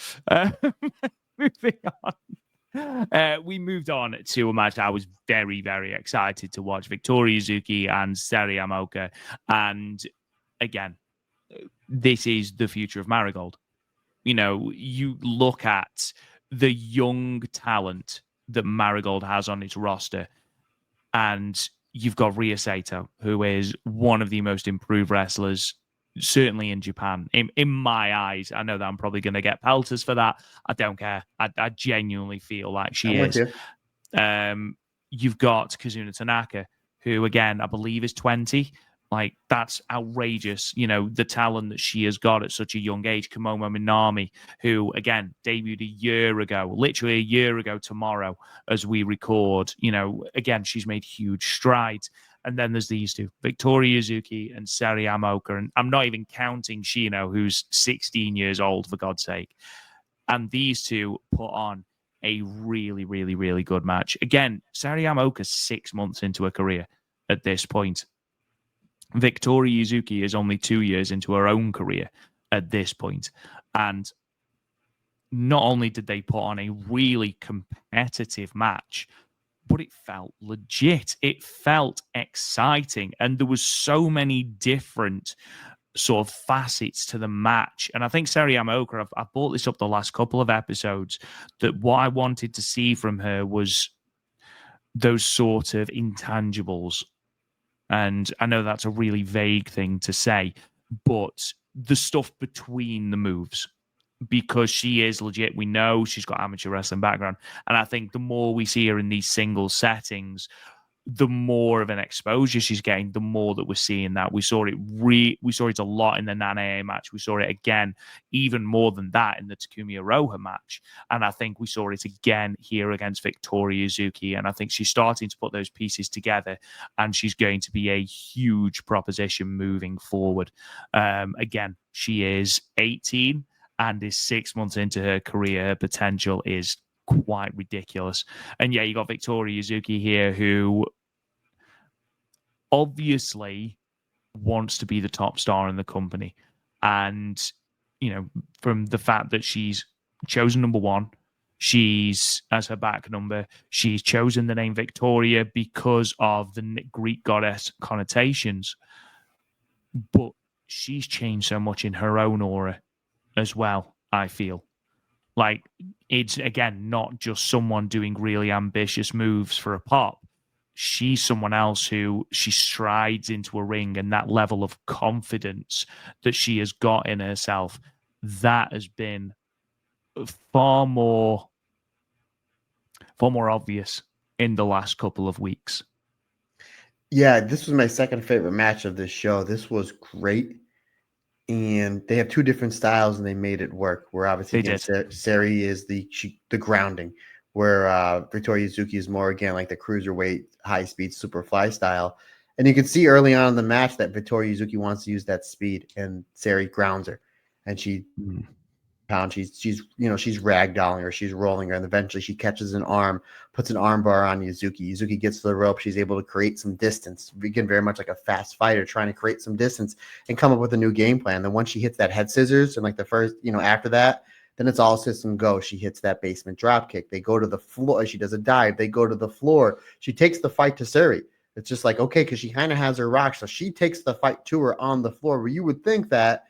Moving on. We moved on to a match I was very, very excited to watch. Victoria Hazuki and Seri Yamaoka. And again, this is the future of Marigold. You look at the young talent that Marigold has on its roster, and you've got Rhea Sato, who is one of the most improved wrestlers, certainly in Japan. In my eyes, I know that I'm probably going to get pelters for that. I don't care. I genuinely feel like she is. You've got Kazuna Tanaka, who, again, I believe is 20. Like, that's outrageous, the talent that she has got at such a young age. Kimomo Minami, who, again, debuted literally a year ago tomorrow as we record. Again, she's made huge strides. And then there's these two, Victoria Hazuki and Seri Yamaoka. And I'm not even counting Shino, who's 16 years old, for God's sake. And these two put on a really, really, really good match. Again, Seri Yamaoka's 6 months into her career at this point. Victoria Hazuki is only 2 years into her own career at this point. And not only did they put on a really competitive match, but it felt legit. It felt exciting. And there was so many different sort of facets to the match. And I think Seri Yamaoka, I've brought this up the last couple of episodes, that what I wanted to see from her was those sort of intangibles. And I know that's a really vague thing to say, but the stuff between the moves, because she is legit. We know she's got amateur wrestling background. And I think the more we see her in these single settings, the more of an exposure she's getting, the more that we're seeing that. We saw it a lot in the Nanae match. We saw it again, even more than that, in the Takumi Iroha match. And I think we saw it again here against Victoria Hazuki. And I think she's starting to put those pieces together, and she's going to be a huge proposition moving forward. Again, she is 18 and is 6 months into her career. Her potential is quite ridiculous. And yeah, you got Victoria Hazuki here, who obviously wants to be the top star in the company. And, from the fact that she's chosen number one, she's, as her back number, she's chosen the name Victoria because of the Greek goddess connotations. But she's changed so much in her own aura as well, I feel. Like, it's, again, not just someone doing really ambitious moves for a pop. She's someone else who she strides into a ring, and that level of confidence that she has got in herself, that has been far more obvious in the last couple of weeks. Yeah, this was my second favorite match of this show. This was great. And they have two different styles, and they made it work. Where obviously, again, Sari is the grounding, where Victoria Yuzuki is more, again, like the cruiserweight, high speed, super fly style. And you can see early on in the match that Victoria Yuzuki wants to use that speed, and Sari grounds her, and she pound. She's she's ragdolling her, she's rolling her, and eventually she catches an arm, puts an arm bar on Yuzuki. Yuzuki gets to the rope. She's able to create some distance. Again, very much like a fast fighter trying to create some distance and come up with a new game plan. Then once she hits that head scissors, and like the first, after that, then it's all system go. She hits that basement drop kick. They go to the floor. She does a dive. They go to the floor. She takes the fight to Suri. It's just like, okay, because she kind of has her rock, so she takes the fight to her on the floor, where you would think that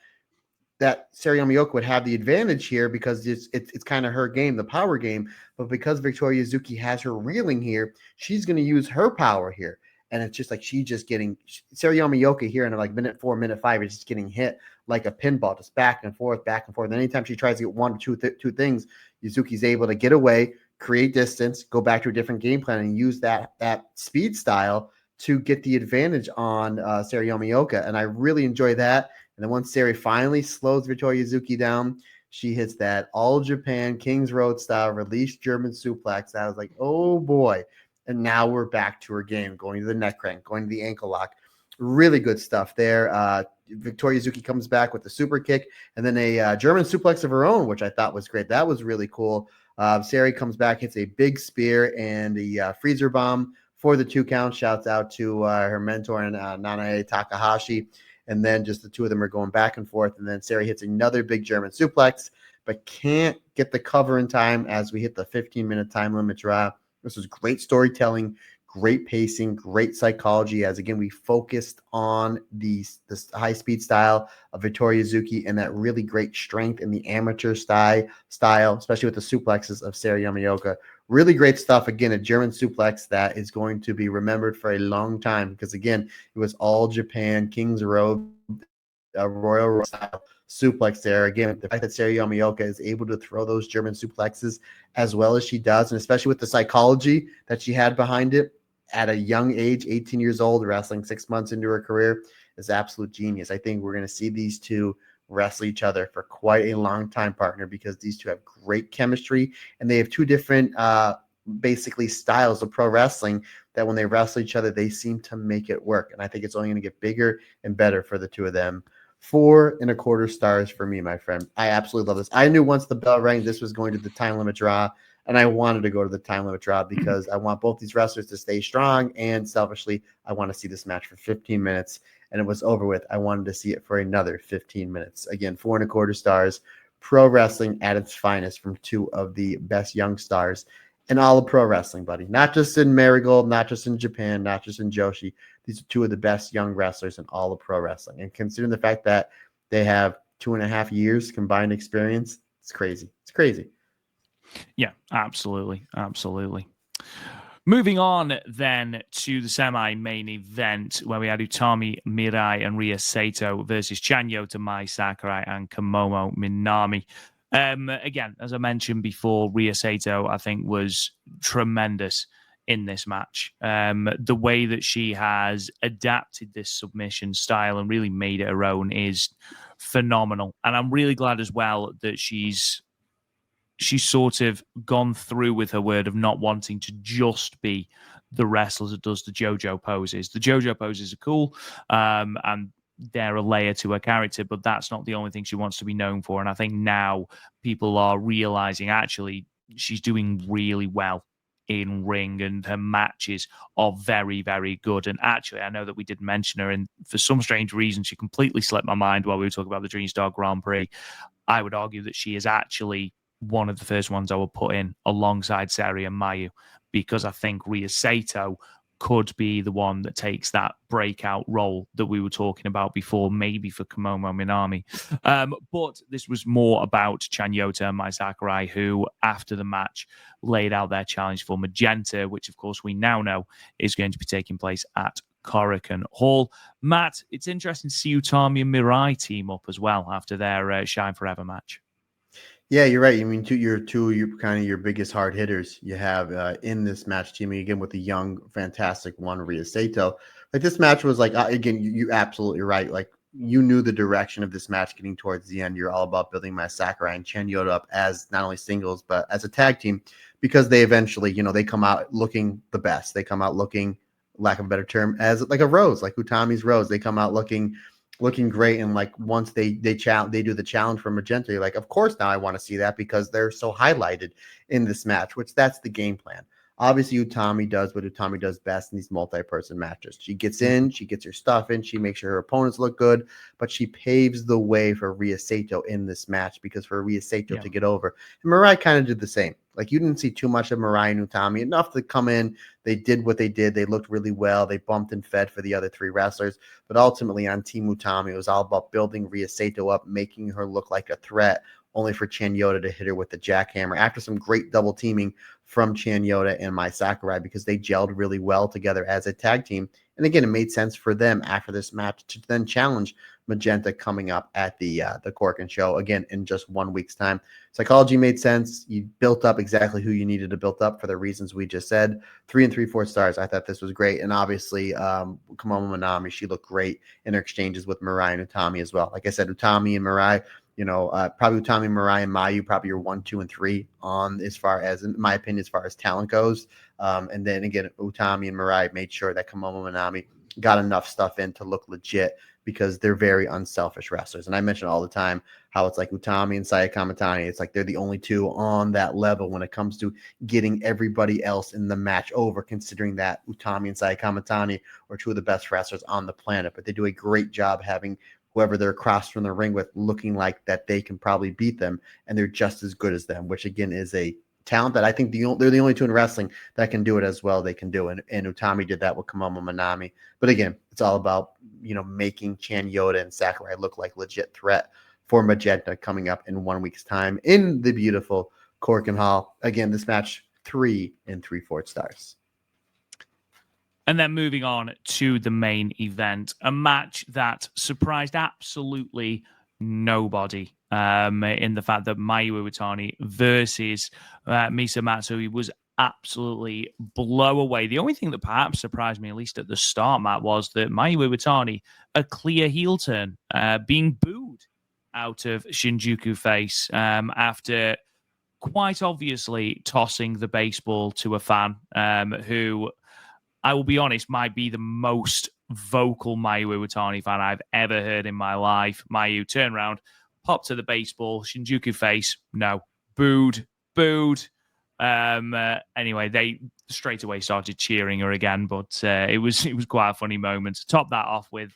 Sari Yamaoka would have the advantage here because it's kind of her game, the power game. But because Victoria Yuzuki has her reeling here, she's going to use her power here. And it's just like she's just getting Sari Yamaoka here in like minute 4, minute 5 is just getting hit like a pinball, just back and forth, back and forth. And anytime she tries to get one or two things, Yuzuki's able to get away, create distance, go back to a different game plan, and use that speed style to get the advantage on Sari Yamaoka. And I really enjoy that. And then once Sari finally slows Victoria Yuzuki down, she hits that all Japan Kings Road style release German suplex. I was like, oh boy. And now we're back to her game, going to the neck crank, going to the ankle lock. Really good stuff there. Victoria Yuzuki comes back with the super kick and then a German suplex of her own, which I thought was great. That was really cool. Sari comes back, hits a big spear and the freezer bomb for the 2 count. Shouts out to her mentor, Nanae Takahashi. And then just the two of them are going back and forth. And then Sari hits another big German suplex, but can't get the cover in time as we hit the 15-minute time limit draw. This was great storytelling, great pacing, great psychology. As again, we focused on this high-speed style of Victoria Yuzuki and that really great strength in the amateur style, especially with the suplexes of Sari Yamaoka. Really great stuff. Again, a German suplex that is going to be remembered for a long time because, again, it was all Japan, Kings Road, Royal style suplex there. Again, the fact that Sari Yamaoka is able to throw those German suplexes as well as she does, and especially with the psychology that she had behind it at a young age, 18 years old, wrestling 6 months into her career, is absolute genius. I think we're going to see these two wrestle each other for quite a long time, partner, because these two have great chemistry and they have two different basically styles of pro wrestling that when they wrestle each other, they seem to make it work. And I think it's only going to get bigger and better for the two of them. 4.25 stars for me, my friend. I absolutely love this. I knew once the bell rang, this was going to the time limit draw, and I wanted to go to the time limit draw because I want both these wrestlers to stay strong, and selfishly, I want to see this match for 15 minutes, and it was over with. I wanted to see it for another 15 minutes. Again, 4.25 stars. Pro wrestling at its finest from two of the best young stars in all of pro wrestling, buddy. Not just in Marigold, not just in Japan, not just in Joshi. These are two of the best young wrestlers in all of pro wrestling. And considering the fact that they have 2.5 years combined experience, it's crazy. It's crazy. Yeah, absolutely. Absolutely. Moving on then to the semi-main event where we had Utami Mirai and Ria Sato versus Chanyo Tamai Sakurai and Kamomo Minami. Again, as I mentioned before, Ria Sato, I think, was tremendous in this match. The way that she has adapted this submission style and really made it her own is phenomenal. And I'm really glad as well that she's sort of gone through with her word of not wanting to just be the wrestler that does the JoJo poses. The JoJo poses are cool, and they're a layer to her character, but that's not the only thing she wants to be known for. And I think now people are realizing actually she's doing really well in ring, and her matches are very, very good. And actually, I know that we did mention her, and for some strange reason, she completely slipped my mind while we were talking about the Dream Star Grand Prix. I would argue that she is actually one of the first ones I would put in alongside Seri and Mayu, because I think Rhea Sato could be the one that takes that breakout role that we were talking about before, maybe for Komomo Minami. But this was more about Chanyota and Mai Sakurai, who, after the match, laid out their challenge for Magenta, which, of course, we now know is going to be taking place at Korakuen Hall. Matt, it's interesting to see Utami and Mirai team up as well after their Shine Forever match. Yeah, you're right. I mean, your kind of your biggest hard hitters you have in this match, teaming again with the young, fantastic one, Rhea Sato. Like, this match was like, again, you're absolutely right. Like, you knew the direction of this match getting towards the end. You're all about building my Sakurai and Chanyota up as not only singles, but as a tag team, because they eventually, they come out looking the best. They come out looking, lack of a better term, as like a rose, like Utami's rose. They come out looking great, and like once they do the challenge for Magenta, you're like, of course now I want to see that, because they're so highlighted in this match, which that's the game plan. Obviously, Utami does what Utami does best in these multi-person matches. She gets in, she gets her stuff in, she makes sure her opponents look good, but she paves the way for Rhea Sato in this match, because for Rhea Sato to get over, and Mirai kind of did the same. Like, you didn't see too much of Mirai and Utami, enough to come in. They did what they did. They looked really well. They bumped and fed for the other three wrestlers. But ultimately, on Team Utami, it was all about building Rhea Sato up, making her look like a threat, only for Chanyota to hit her with the jackhammer after some great double teaming from Chanyota and Mai Sakurai, because they gelled really well together as a tag team. And again, it made sense for them after this match to then challenge Magenta coming up at the Korakuen show again in just 1 week's time. Psychology made sense. You built up exactly who you needed to build up for the reasons we just said. 3 3/4 stars. I thought this was great. And obviously, Komomo Minami, she looked great in her exchanges with Mirai and Utami as well. Like I said, Utami and Mirai, probably Utami, Mirai, and Mayu, probably your 1, 2, and 3 on, as far as, in my opinion, as far as talent goes. And then again, Utami and Mirai made sure that Komomo Minami got enough stuff in to look legit, because they're very unselfish wrestlers. And I mention all the time how it's like Utami and Saya Kamatani. It's like they're the only two on that level when it comes to getting everybody else in the match over, considering that Utami and Saya Kamatani are two of the best wrestlers on the planet. But they do a great job having whoever they're across from the ring with looking like that they can probably beat them, and they're just as good as them, which again is a talent that I think they're the only two in wrestling that can do it as well they can do. And Utami did that with Komomo Minami. But again, it's all about, making Chanyota and Sakurai look like legit threat for Magenta coming up in 1 week's time in the beautiful Korakuen Hall. Again, this match, 3 3/4 stars. And then moving on to the main event, a match that surprised absolutely nobody, in the fact that Mayu Iwatani versus Misa Matsui was absolutely blow away. The only thing that perhaps surprised me, at least at the start, Matt, was that Mayu Iwatani, a clear heel turn, being booed out of Shinjuku face after quite obviously tossing the baseball to a fan who, I will be honest, might be the most vocal Mayu Iwatani fan I've ever heard in my life. Mayu turned around, popped to the baseball, Shinjuku face, no, booed. Anyway, they straight away started cheering her again, but it was quite a funny moment. To top that off with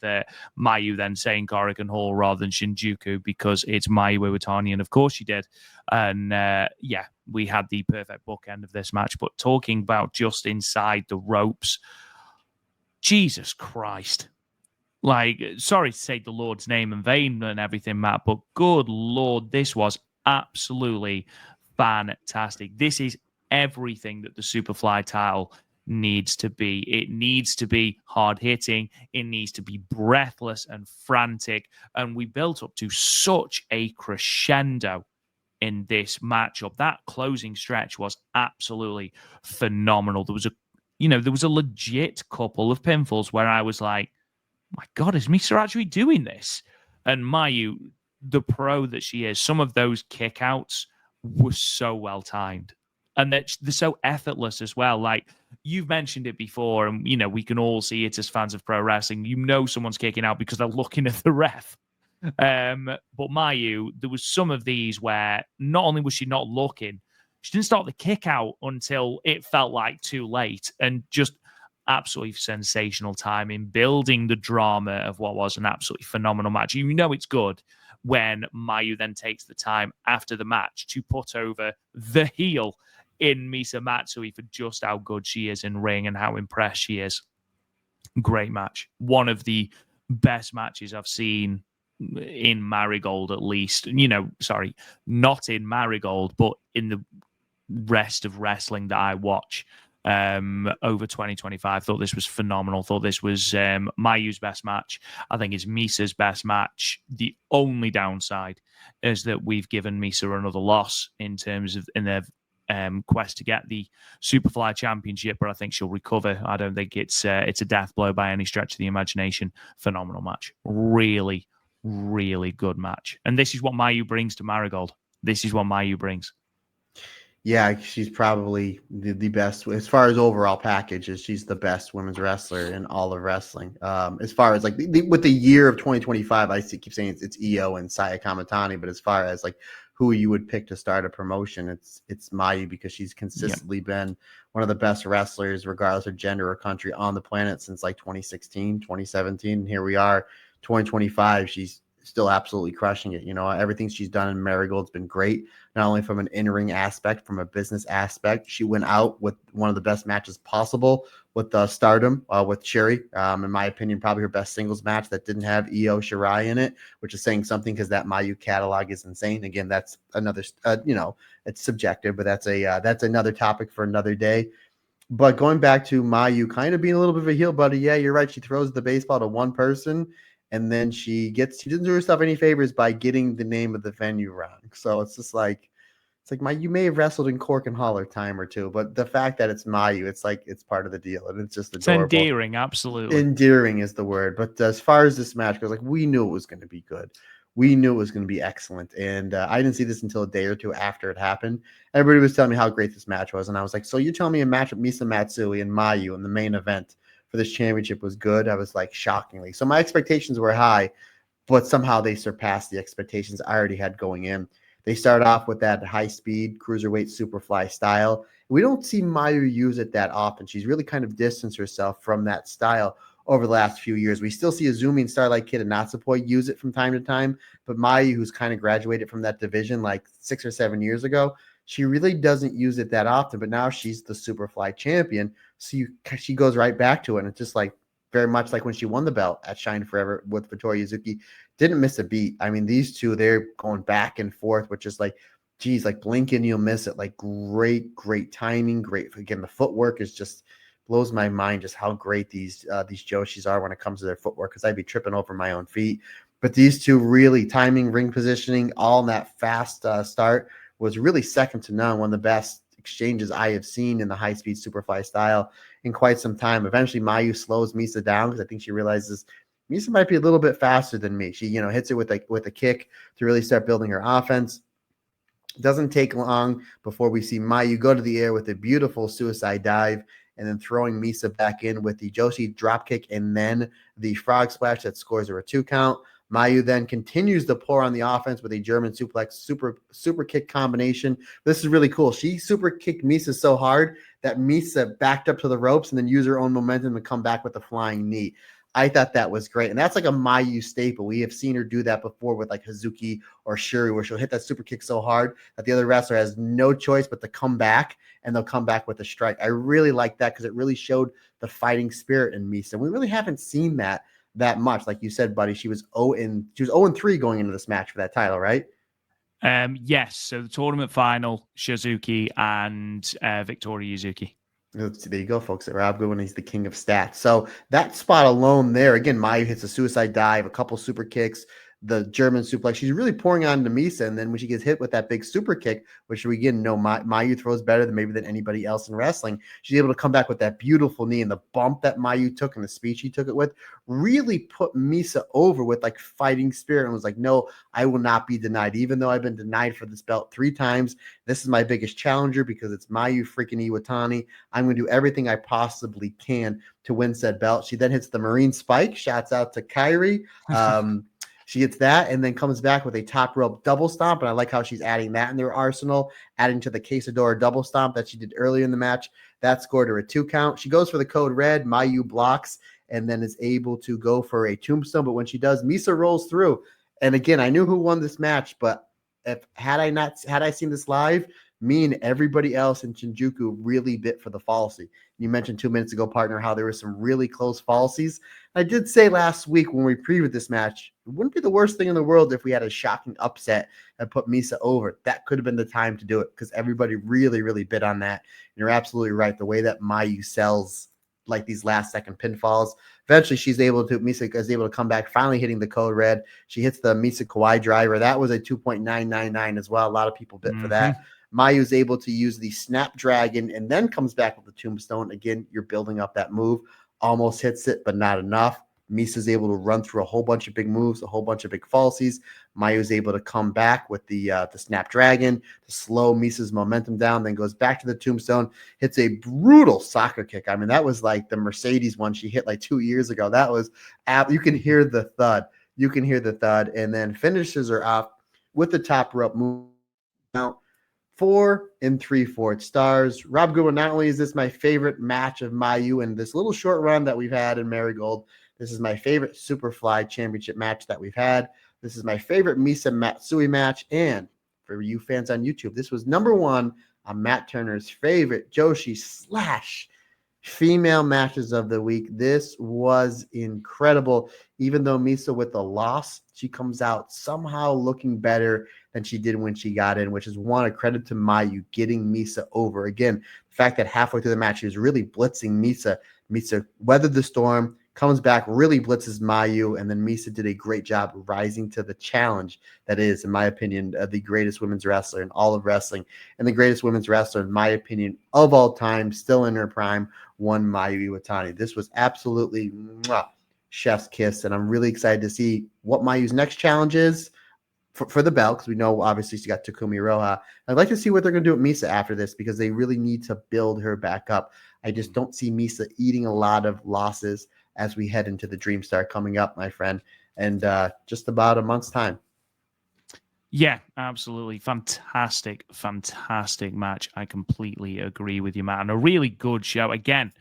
Mayu then saying Korakuen Hall rather than Shinjuku, because it's Mayu Iwatani, and of course she did. And we had the perfect bookend of this match. But talking about just inside the ropes, Jesus Christ. Like, sorry to take the Lord's name in vain and everything, Matt, but good Lord, this was absolutely fantastic. This is everything that the Superfly title needs to be. It needs to be hard-hitting. It needs to be breathless and frantic. And we built up to such a crescendo in this matchup. That closing stretch was absolutely phenomenal. There was a legit couple of pinfalls where I was like, my God, is Misa actually doing this? And Mayu, the pro that she is, some of those kickouts were so well timed. And they're so effortless as well. Like, you've mentioned it before, and, we can all see it as fans of pro wrestling. Someone's kicking out because they're looking at the ref. But Mayu, there was some of these where not only was she not looking, She didn't start the kick out until it felt like too late, and just absolutely sensational timing, building the drama of what was an absolutely phenomenal match. You know it's good when Mayu then takes the time after the match to put over the heel in Misa Matsui for just how good she is in ring and how impressed she is. Great match. One of the best matches I've seen in Marigold, at least. Sorry, not in Marigold, but in the rest of wrestling that I watch over 2025. Thought this was phenomenal. Thought this was Mayu's best match. I think it's Misa's best match. The only downside is that we've given Misa another loss in terms of in their quest to get the Superfly Championship, but I think she'll recover. I don't think it's a death blow by any stretch of the imagination. Phenomenal match. Really, really good match. And this is what Mayu brings to Marigold. This is what Mayu brings. Yeah, she's probably the best as far as overall packages. She's the best women's wrestler in all of wrestling. As far as like with the year of 2025, I keep saying it's Io and Saya Kamatani, but as far as like who you would pick to start a promotion, it's Mayu, because she's consistently been one of the best wrestlers, regardless of gender or country, on the planet since like 2016, 2017. And here we are, 2025. She's still absolutely crushing it. Everything she's done in Marigold's been great, not only from an in-ring aspect, from a business aspect. She went out with one of the best matches possible with Stardom, with Sherry. In my opinion, probably her best singles match that didn't have Io Shirai in it, which is saying something because that Mayu catalog is insane. Again, that's another, it's subjective, but that's another topic for another day. But going back to Mayu kind of being a little bit of a heel buddy, yeah, you're right. She throws the baseball to one person, and then she doesn't do herself any favors by getting the name of the venue wrong. So it's just like, you may have wrestled in Korakuen Hall a time or two, but the fact that it's Mayu, it's like it's part of the deal, and it's just adorable. It's endearing, absolutely. Endearing is the word. But as far as this match goes, like, we knew it was going to be good. We knew it was going to be excellent. And I didn't see this until a day or two after it happened. Everybody was telling me how great this match was, and I was like, so you're telling me a match with Misa Matsui and Mayu in the main event for this championship was good? I was like, shockingly. So my expectations were high, but somehow they surpassed the expectations I already had going in. They start off with that high-speed cruiserweight superfly style. We don't see Mayu use it that often. She's really kind of distanced herself from that style over the last few years. We still see Azumi and Starlight Kid and Natsupoi use it from time to time, but Mayu, who's kind of graduated from that division like 6 or 7 years ago, she really doesn't use it that often, but now she's the Superfly champion, so she goes right back to it, and it's just like very much like when she won the belt at Shine Forever with Vittoria Hazuki. Didn't miss a beat. I mean, these two, they're going back and forth, which is like, geez, like blink and you'll miss it. Like great timing. Great. Again, the footwork is just blows my mind just how great these Joshis are when it comes to their footwork, because I'd be tripping over my own feet. But these two really timing, ring positioning, all in that fast start was really second to none. One of the best exchanges I have seen in the high-speed Superfly style in quite some time. Eventually, Mayu slows Misa down because I think she realizes Misa might be a little bit faster than me. She, hits it with a kick to really start building her offense. Doesn't take long before we see Mayu go to the air with a beautiful suicide dive, and then throwing Misa back in with the Joshi dropkick and then the frog splash that scores her a 2 count. Mayu then continues to pour on the offense with a German suplex super kick combination. This is really cool. She super kicked Misa so hard that Misa backed up to the ropes and then used her own momentum to come back with a flying knee. I thought that was great. And that's like a Mayu staple. We have seen her do that before with like Hazuki or Shuri, where she'll hit that super kick so hard that the other wrestler has no choice but to come back, and they'll come back with a strike. I really like that because it really showed the fighting spirit in Misa. We really haven't seen that much. Like you said, buddy, she was 0-3 going into this match for that title, right? Yes. So the tournament final, Shizuki and Victoria Yuzuki. There you go, folks. Rob Goodwin, he's the king of stats. So that spot alone there, again, Mayu hits a suicide dive, a couple super kicks, the German suplex. She's really pouring on to Misa, and then when she gets hit with that big super kick, which we again know Mayu throws better than anybody else in wrestling, she's able to come back with that beautiful knee, and the bump that Mayu took and the speed she took it with really put Misa over with like fighting spirit, and was like, no, I will not be denied. Even though I've been denied for this belt 3 times, this is my biggest challenger because it's Mayu freaking Iwatani. I'm going to do everything I possibly can to win said belt. She then hits the Marine Spike. Shouts out to Kyrie. She gets that and then comes back with a top rope double stomp. And I like how she's adding that in their arsenal, adding to the Quesadora double stomp that she did earlier in the match. That scored her a 2 count. She goes for the code red. Mayu blocks and then is able to go for a tombstone. But when she does, Misa rolls through. And again, I knew who won this match, but had I seen this live, me and everybody else in Shinjuku really bit for the falsy. You mentioned 2 minutes ago, partner, how there were some really close falsies. I did say last week when we previewed this match, it wouldn't be the worst thing in the world if we had a shocking upset and put Misa over. That could have been the time to do it because everybody really, really bit on that. And you're absolutely right. The way that Mayu sells like these last second pinfalls, eventually Misa is able to come back, finally hitting the code red. She hits the Misa Kawaii driver. That was a 2.999 as well. A lot of people bit for that. Mayu is able to use the Snapdragon and then comes back with the tombstone. Again, you're building up that move. Almost hits it, but not enough. Misa's able to run through a whole bunch of big moves, a whole bunch of big falsies. Mayu's able to come back with the Snapdragon to slow Misa's momentum down, then goes back to the tombstone, hits a brutal soccer kick. I mean, that was like the Mercedes one she hit like 2 years ago. That was, you can hear the thud. You can hear the thud, and then finishes her off with the top rope move. Now, 4 3/4 stars. Rob Goodwin, not only is this my favorite match of Mayu in this little short run that we've had in Marigold, this is my favorite Superfly Championship match that we've had. This is my favorite Misa Matsui match. And for you fans on YouTube, this was number 1 on Matt Turner's favorite Joshi / female matches of the week. This was incredible. Even though Misa with the loss, she comes out somehow looking better than she did when she got in, which is a credit to Mayu getting Misa over. Again, the fact that halfway through the match, she was really blitzing Misa. Misa weathered the storm, comes back, really blitzes Mayu, and then Misa did a great job rising to the challenge that is, in my opinion, the greatest women's wrestler in all of wrestling, and the greatest women's wrestler, in my opinion, of all time, still in her prime, one Mayu Iwatani. This was absolutely chef's kiss, and I'm really excited to see what Mayu's next challenge is for the belt, because we know obviously she got Takumi Roha. I'd like to see what they're going to do with Misa after this, because they really need to build her back up. I just don't see Misa eating a lot of losses as we head into the Dream Star coming up, my friend, and just about a month's time. Yeah, absolutely. Fantastic match. I completely agree with you, Matt. And a really good show. Again,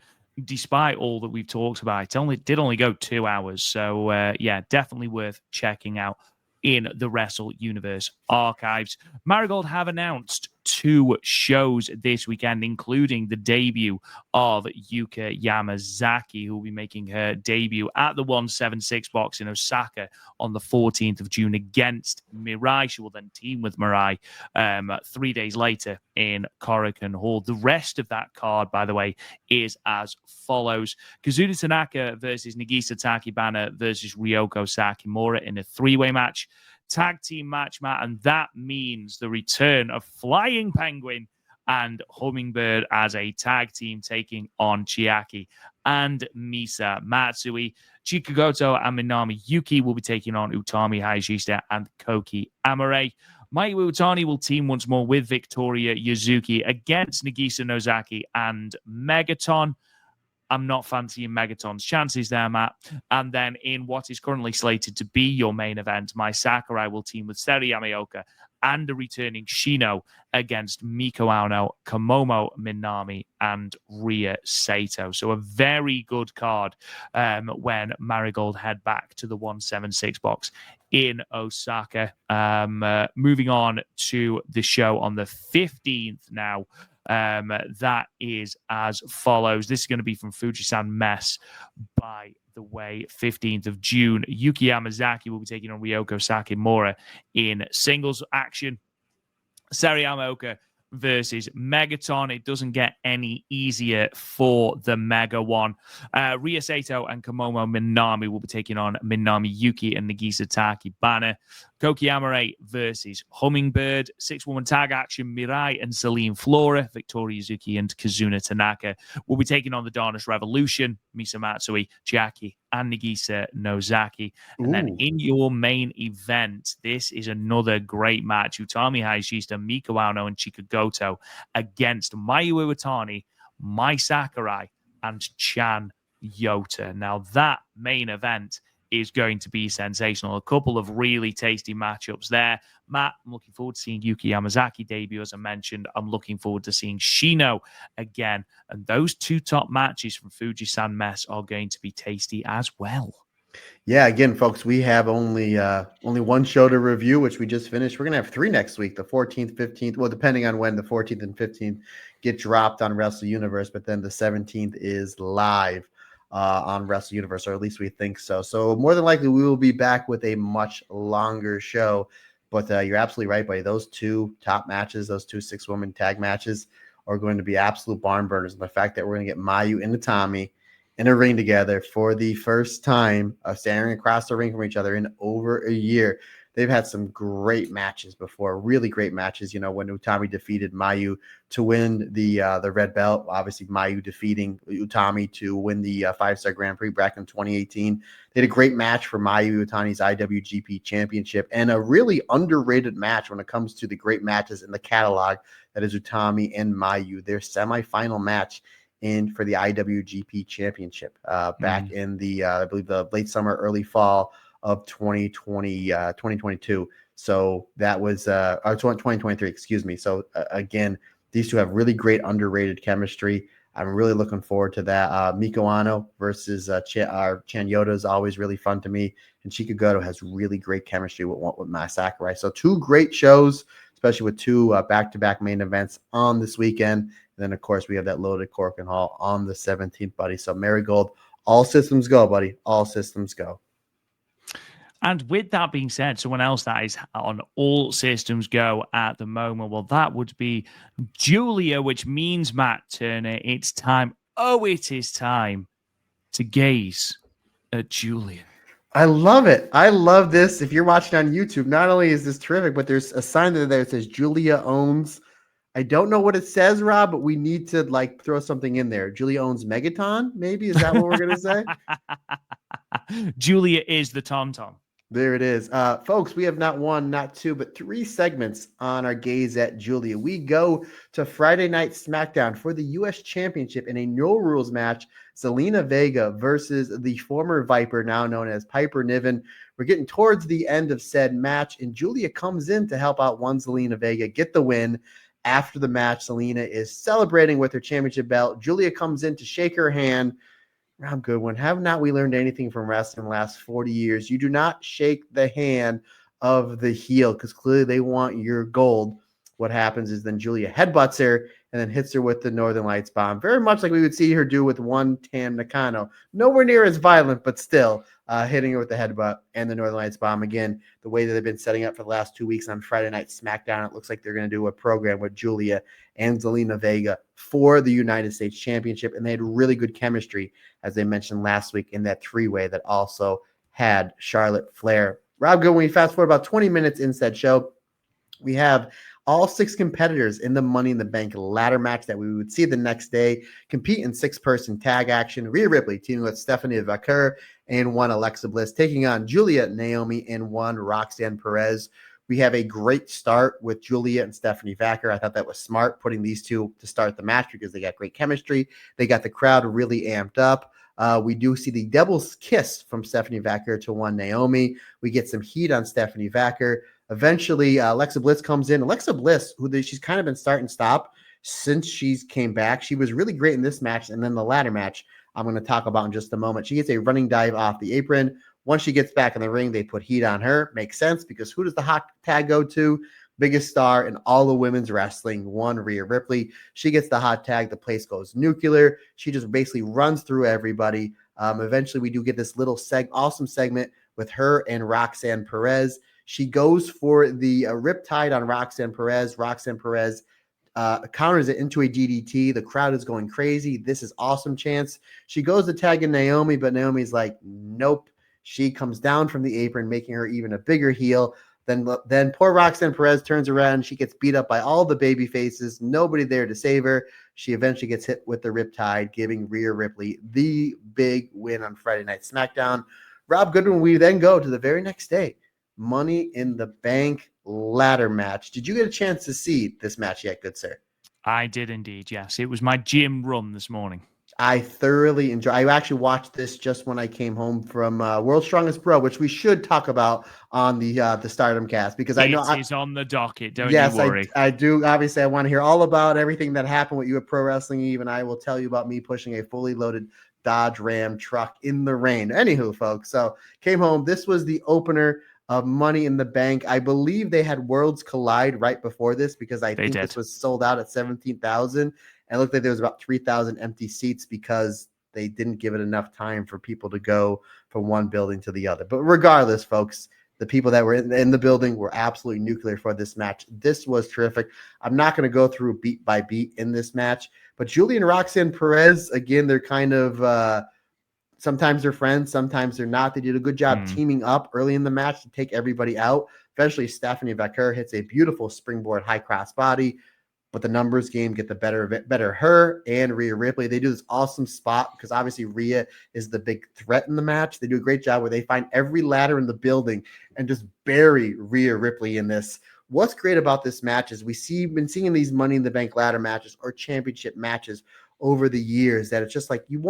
despite all that we've talked about, it did only go 2 hours. So, yeah, definitely worth checking out in the Wrestle Universe archives. Marigold have announced 2 shows this weekend, including the debut of Yuka Yamazaki, who will be making her debut at the 176 box in Osaka on the 14th of June against Mirai. She will then team with Mirai 3 days later in Korakuen Hall. The rest of that card, by the way, is as follows. Kazuna Tanaka versus Nagisa Takibana versus Ryoko Sakimura in a 3-way match. Tag team match, Matt, and that means the return of Flying Penguin and Hummingbird as a tag team taking on Chiaki and Misa Matsui. Chikagoto and Minami Yuki will be taking on Utami Hayashishita and Koki Amare. Mayu Iwatani will team once more with Victoria Yuzuki against Nagisa Nozaki and Megaton. I'm not fancying Megaton's chances there, Matt. And then in what is currently slated to be your main event, Mai Sakurai will team with Seri Yamaoka and the returning Shino against Miko Ano, Kamomo Minami, and Ria Sato. So a very good card when Marigold head back to the 176 box in Osaka. Moving on to the show on the 15th now. That is as follows. This is going to be from Fujisan Mess, by the way, 15th of June. Yuki Yamazaki will be taking on Ryoko Sakimura in singles action. Seri Yamaoka versus Megaton. It doesn't get any easier for the Mega one. Ria Sato and Kamomo Minami will be taking on Minami Yuki and Nagisa Takibana. Koki Amare versus Hummingbird. 6-woman tag action. Mirai and Celine Flora. Victoria Yuzuki and Kazuna Tanaka will be taking on the Darnish Revolution. Misa Matsui, Chiaki, and Nagisa Nozaki. And then in your main event, this is another great match. Utami Hayashishita, Miko Ano, and Chikagoto against Mayu Iwatani, Mai Sakurai, and Chan Yota. Now, that main event is going to be sensational. A couple of really tasty matchups there. Matt, I'm looking forward to seeing Yuki Yamazaki debut, as I mentioned. I'm looking forward to seeing Shino again. And those two top matches from Fujisan Mess are going to be tasty as well. Yeah, again, folks, we have only one show to review, which we just finished. We're gonna have 3 next week: the 14th, 15th. Well, depending on when the 14th and 15th get dropped on Wrestle Universe, but then the 17th is live on Wrestle Universe, or at least we think so. So more than likely, we will be back with a much longer show. But you're absolutely right, buddy. Those 2 top matches, those 2 6-woman tag matches, are going to be absolute barn burners. And the fact that we're going to get Mayu and Takumi in a ring together for the first time, standing across the ring from each other in over a year. They've had some great matches before, really great matches. You know, when Utami defeated Mayu to win the red belt, obviously Mayu defeating Utami to win the 5-star Grand Prix back in 2018. They had a great match for Mayu Utami's IWGP Championship, and a really underrated match when it comes to the great matches in the catalog that is Utami and Mayu. Their semifinal match for the IWGP Championship back in the I believe the late summer, early fall of 2022. So that was 2023, excuse me. So again, these two have really great underrated chemistry. I'm really looking forward to that. Miko Ano versus Chan Yoda is always really fun to me, and Chika Goto has really great chemistry with Mai Sakurai. So 2 great shows, especially with 2 back-to-back main events on this weekend. And then, of course, we have that loaded Korakuen Hall on the 17th, buddy. So Marigold, all systems go, buddy. All systems go. And with that being said, someone else that is on all systems go at the moment, well, that would be Julia, which means, Matt Turner, it's time. Oh, it is time to gaze at Julia. I love it. I love this. If you're watching on YouTube, not only is this terrific, but there's a sign there that says Julia owns. I don't know what it says, Rob, but we need to throw something in there. Julia owns Megaton, maybe? Is that what we're going to say? Julia is the Tom-Tom. There it is. Folks, we have not 1, not 2, but 3 segments on our gaze at Julia. We go to Friday Night SmackDown for the U.S. Championship in a no rules match. Zelina Vega versus the former Viper, now known as Piper Niven. We're getting towards the end of said match, and Julia comes in to help out one Zelina Vega get the win. After the match, Zelina is celebrating with her championship belt. Julia comes in to shake her hand. Rob Goodwin, have not we learned anything from wrestling in the last 40 years? You do not shake the hand of the heel because clearly they want your gold. What happens is then Julia headbutts her and then hits her with the Northern Lights bomb, very much like we would see her do with one Tam Nakano. Nowhere near as violent, but still hitting her with the headbutt and the Northern Lights bomb. Again, the way that they've been setting up for the last 2 weeks on Friday Night SmackDown, it looks like they're going to do a program with Julia and Zelina Vega for the United States Championship, and they had really good chemistry, as they mentioned last week, in that 3-way that also had Charlotte Flair. Rob Goodwin, we fast forward about 20 minutes into that show. We have all 6 competitors in the Money in the Bank ladder match that we would see the next day compete in 6-person tag action. Rhea Ripley teaming with Stephanie Vaquer and one Alexa Bliss, taking on Julia, Naomi, and one Roxanne Perez. We have a great start with Julia and Stephanie Vaquer. I thought that was smart, putting these two to start the match because they got great chemistry. They got the crowd really amped up. We do see the devil's kiss from Stephanie Vaquer to one Naomi. We get some heat on Stephanie Vaquer. Eventually, Alexa Bliss comes in. Alexa Bliss, she's kind of been start and stop since she's came back. She was really great in this match, and then the ladder match I'm going to talk about in just a moment. She gets a running dive off the apron. Once she gets back in the ring, they put heat on her. Makes sense because who does the hot tag go to? Biggest star in all of women's wrestling, one Rhea Ripley. She gets the hot tag. The place goes nuclear. She just basically runs through everybody. Eventually, we do get this little awesome segment with her and Roxanne Perez. She goes for the riptide on Roxanne Perez. Roxanne Perez counters it into a DDT. The crowd is going crazy. This is awesome chance. She goes to tag in Naomi, but Naomi's like, nope. She comes down from the apron, making her even a bigger heel. Then poor Roxanne Perez turns around. She gets beat up by all the baby faces. Nobody there to save her. She eventually gets hit with the riptide, giving Rhea Ripley the big win on Friday Night SmackDown. Rob Goodwin, we then go to the very next day. Money in the Bank ladder match. Did you get a chance to see this match yet, good sir? I did indeed, yes. It was my gym run this morning. I thoroughly enjoy. I actually watched this just when I came home from World's Strongest Bro, which we should talk about on the Stardom cast, because I know It is on the docket. Don't you yes, worry. I do. Obviously, I want to hear all about everything that happened with you at Pro Wrestling Eve, and I will tell you about me pushing a fully loaded Dodge Ram truck in the rain. Anywho, folks, so came home. This was the opener of Money in the Bank. I believe they had Worlds Collide right before this, because I think this was sold out at 17,000. And it looked like there was about 3,000 empty seats because they didn't give it enough time for people to go from one building to the other. But regardless, folks, the people that were in the building were absolutely nuclear for this match. This was terrific. I'm not going to go through beat by beat in this match, but Julia and Roxanne Perez, again, they're kind of sometimes they're friends, sometimes they're not. They did a good job teaming up early in the match to take everybody out. Eventually, Stephanie Vaquer hits a beautiful springboard high cross body, but the numbers game get the better of it. Better her and Rhea Ripley. They do this awesome spot because obviously Rhea is the big threat in the match. They do a great job where they find every ladder in the building and just bury Rhea Ripley in this. What's great about this match is been seeing these Money in the Bank ladder matches or championship matches over the years that it's just like you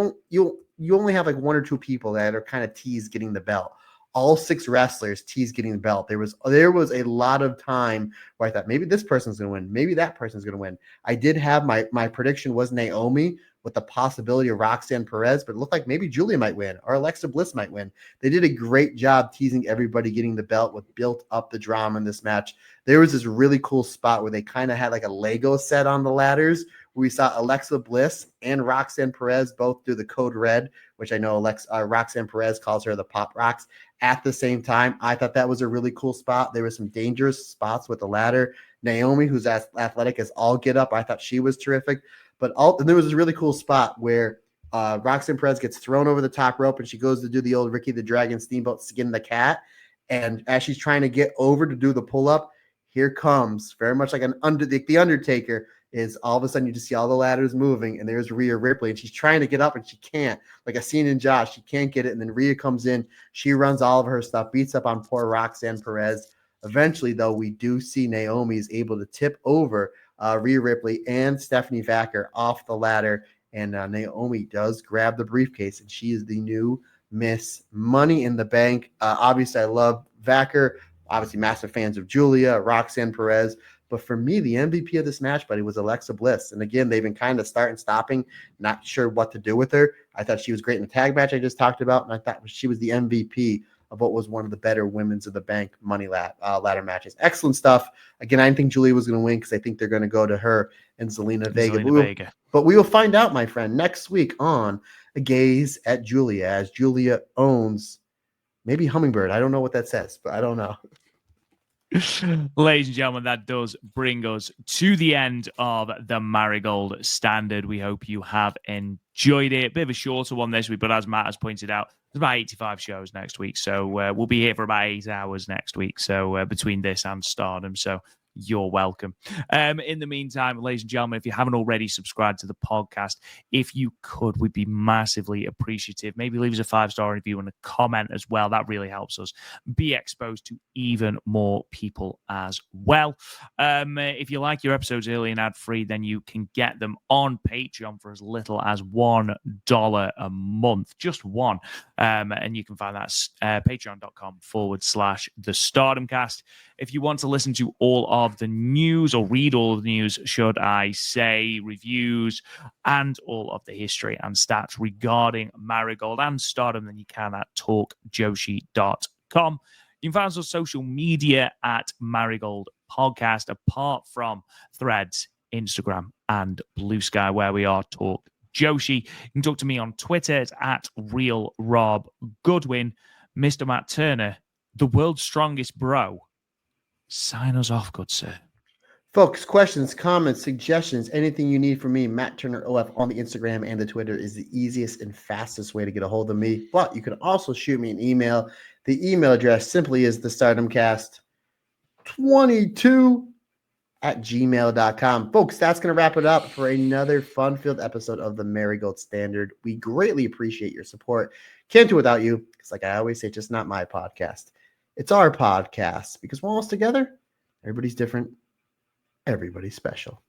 only have like one or two people that are kind of teased getting the belt. All 6 wrestlers teased getting the belt. There was a lot of time where I thought maybe this person's going to win, maybe that person's going to win. I did have my prediction was Naomi with the possibility of Roxanne Perez, but it looked like maybe Julia might win or Alexa Bliss might win. They did a great job teasing everybody getting the belt, what built up the drama in this match. There was this really cool spot where they kind of had like a Lego set on the ladders, where we saw Alexa Bliss and Roxanne Perez both do the code red, which I know Roxanne Perez calls her the Pop Rocks. At the same time, I thought that was a really cool spot. There were some dangerous spots with the ladder. Naomi, who's as athletic as all get up, I thought she was terrific. But there was this really cool spot where Roxanne Perez gets thrown over the top rope and she goes to do the old Ricky the Dragon Steamboat Skin the Cat. And as she's trying to get over to do the pull-up, here comes, very much like the Undertaker, is all of a sudden you just see all the ladders moving, and there's Rhea Ripley, and she's trying to get up, and she can't. Like a scene in Josh, she can't get it, and then Rhea comes in. She runs all of her stuff, beats up on poor Roxanne Perez. Eventually, though, we do see Naomi is able to tip over Rhea Ripley and Stephanie Vaquer off the ladder, and Naomi does grab the briefcase, and she is the new Miss Money in the Bank. Obviously, I love Vaquer. Obviously, massive fans of Julia, Roxanne Perez. But for me, the MVP of this match, buddy, was Alexa Bliss. And again, they've been kind of starting, stopping, not sure what to do with her. I thought she was great in the tag match I just talked about, and I thought she was the MVP of what was one of the better Women's of the Bank money ladder matches. Excellent stuff. Again, I didn't think Julia was going to win because I think they're going to go to her and Zelina Vega. But we will find out, my friend, next week on A Gaze at Julia, as Julia owns maybe Hummingbird. I don't know what that says, but I don't know. Ladies and gentlemen, that does bring us to the end of the Marigold Standard. We hope you have enjoyed it. A bit of a shorter one this week, but as Matt has pointed out, there's about 85 shows next week. So we'll be here for about 8 hours next week. So between this and Stardom. So you're welcome. In the meantime, ladies and gentlemen, if you haven't already subscribed to the podcast, if you could, we'd be massively appreciative. Maybe leave us a 5-star review and a comment as well. That really helps us be exposed to even more people as well. If you like your episodes early and ad-free, then you can get them on Patreon for as little as $1 a month. Just one. And you can find that at patreon.com/the Stardomcast. If you want to listen to all of the news, or read all of the news, should I say, reviews, and all of the history and stats regarding Marigold and Stardom, then you can at talkjoshi.com. You can find us on social media at Marigold Podcast, apart from Threads, Instagram, and Blue Sky, where we are Talk Joshi. You can talk to me on Twitter at RealRobGoodwin. Mr. Matt Turner, the world's strongest bro. Sign us off, good sir. Folks, questions, comments, suggestions, anything you need from me, Matt Turner OF on the Instagram and the Twitter is the easiest and fastest way to get a hold of me. But you can also shoot me an email. The email address simply is thestardomcast22@gmail.com. Folks, that's going to wrap it up for another fun-filled episode of the Marigold Standard. We greatly appreciate your support. Can't do it without you. It's like I always say, it's just not my podcast. It's our podcast, because we're almost together. Everybody's different. Everybody's special.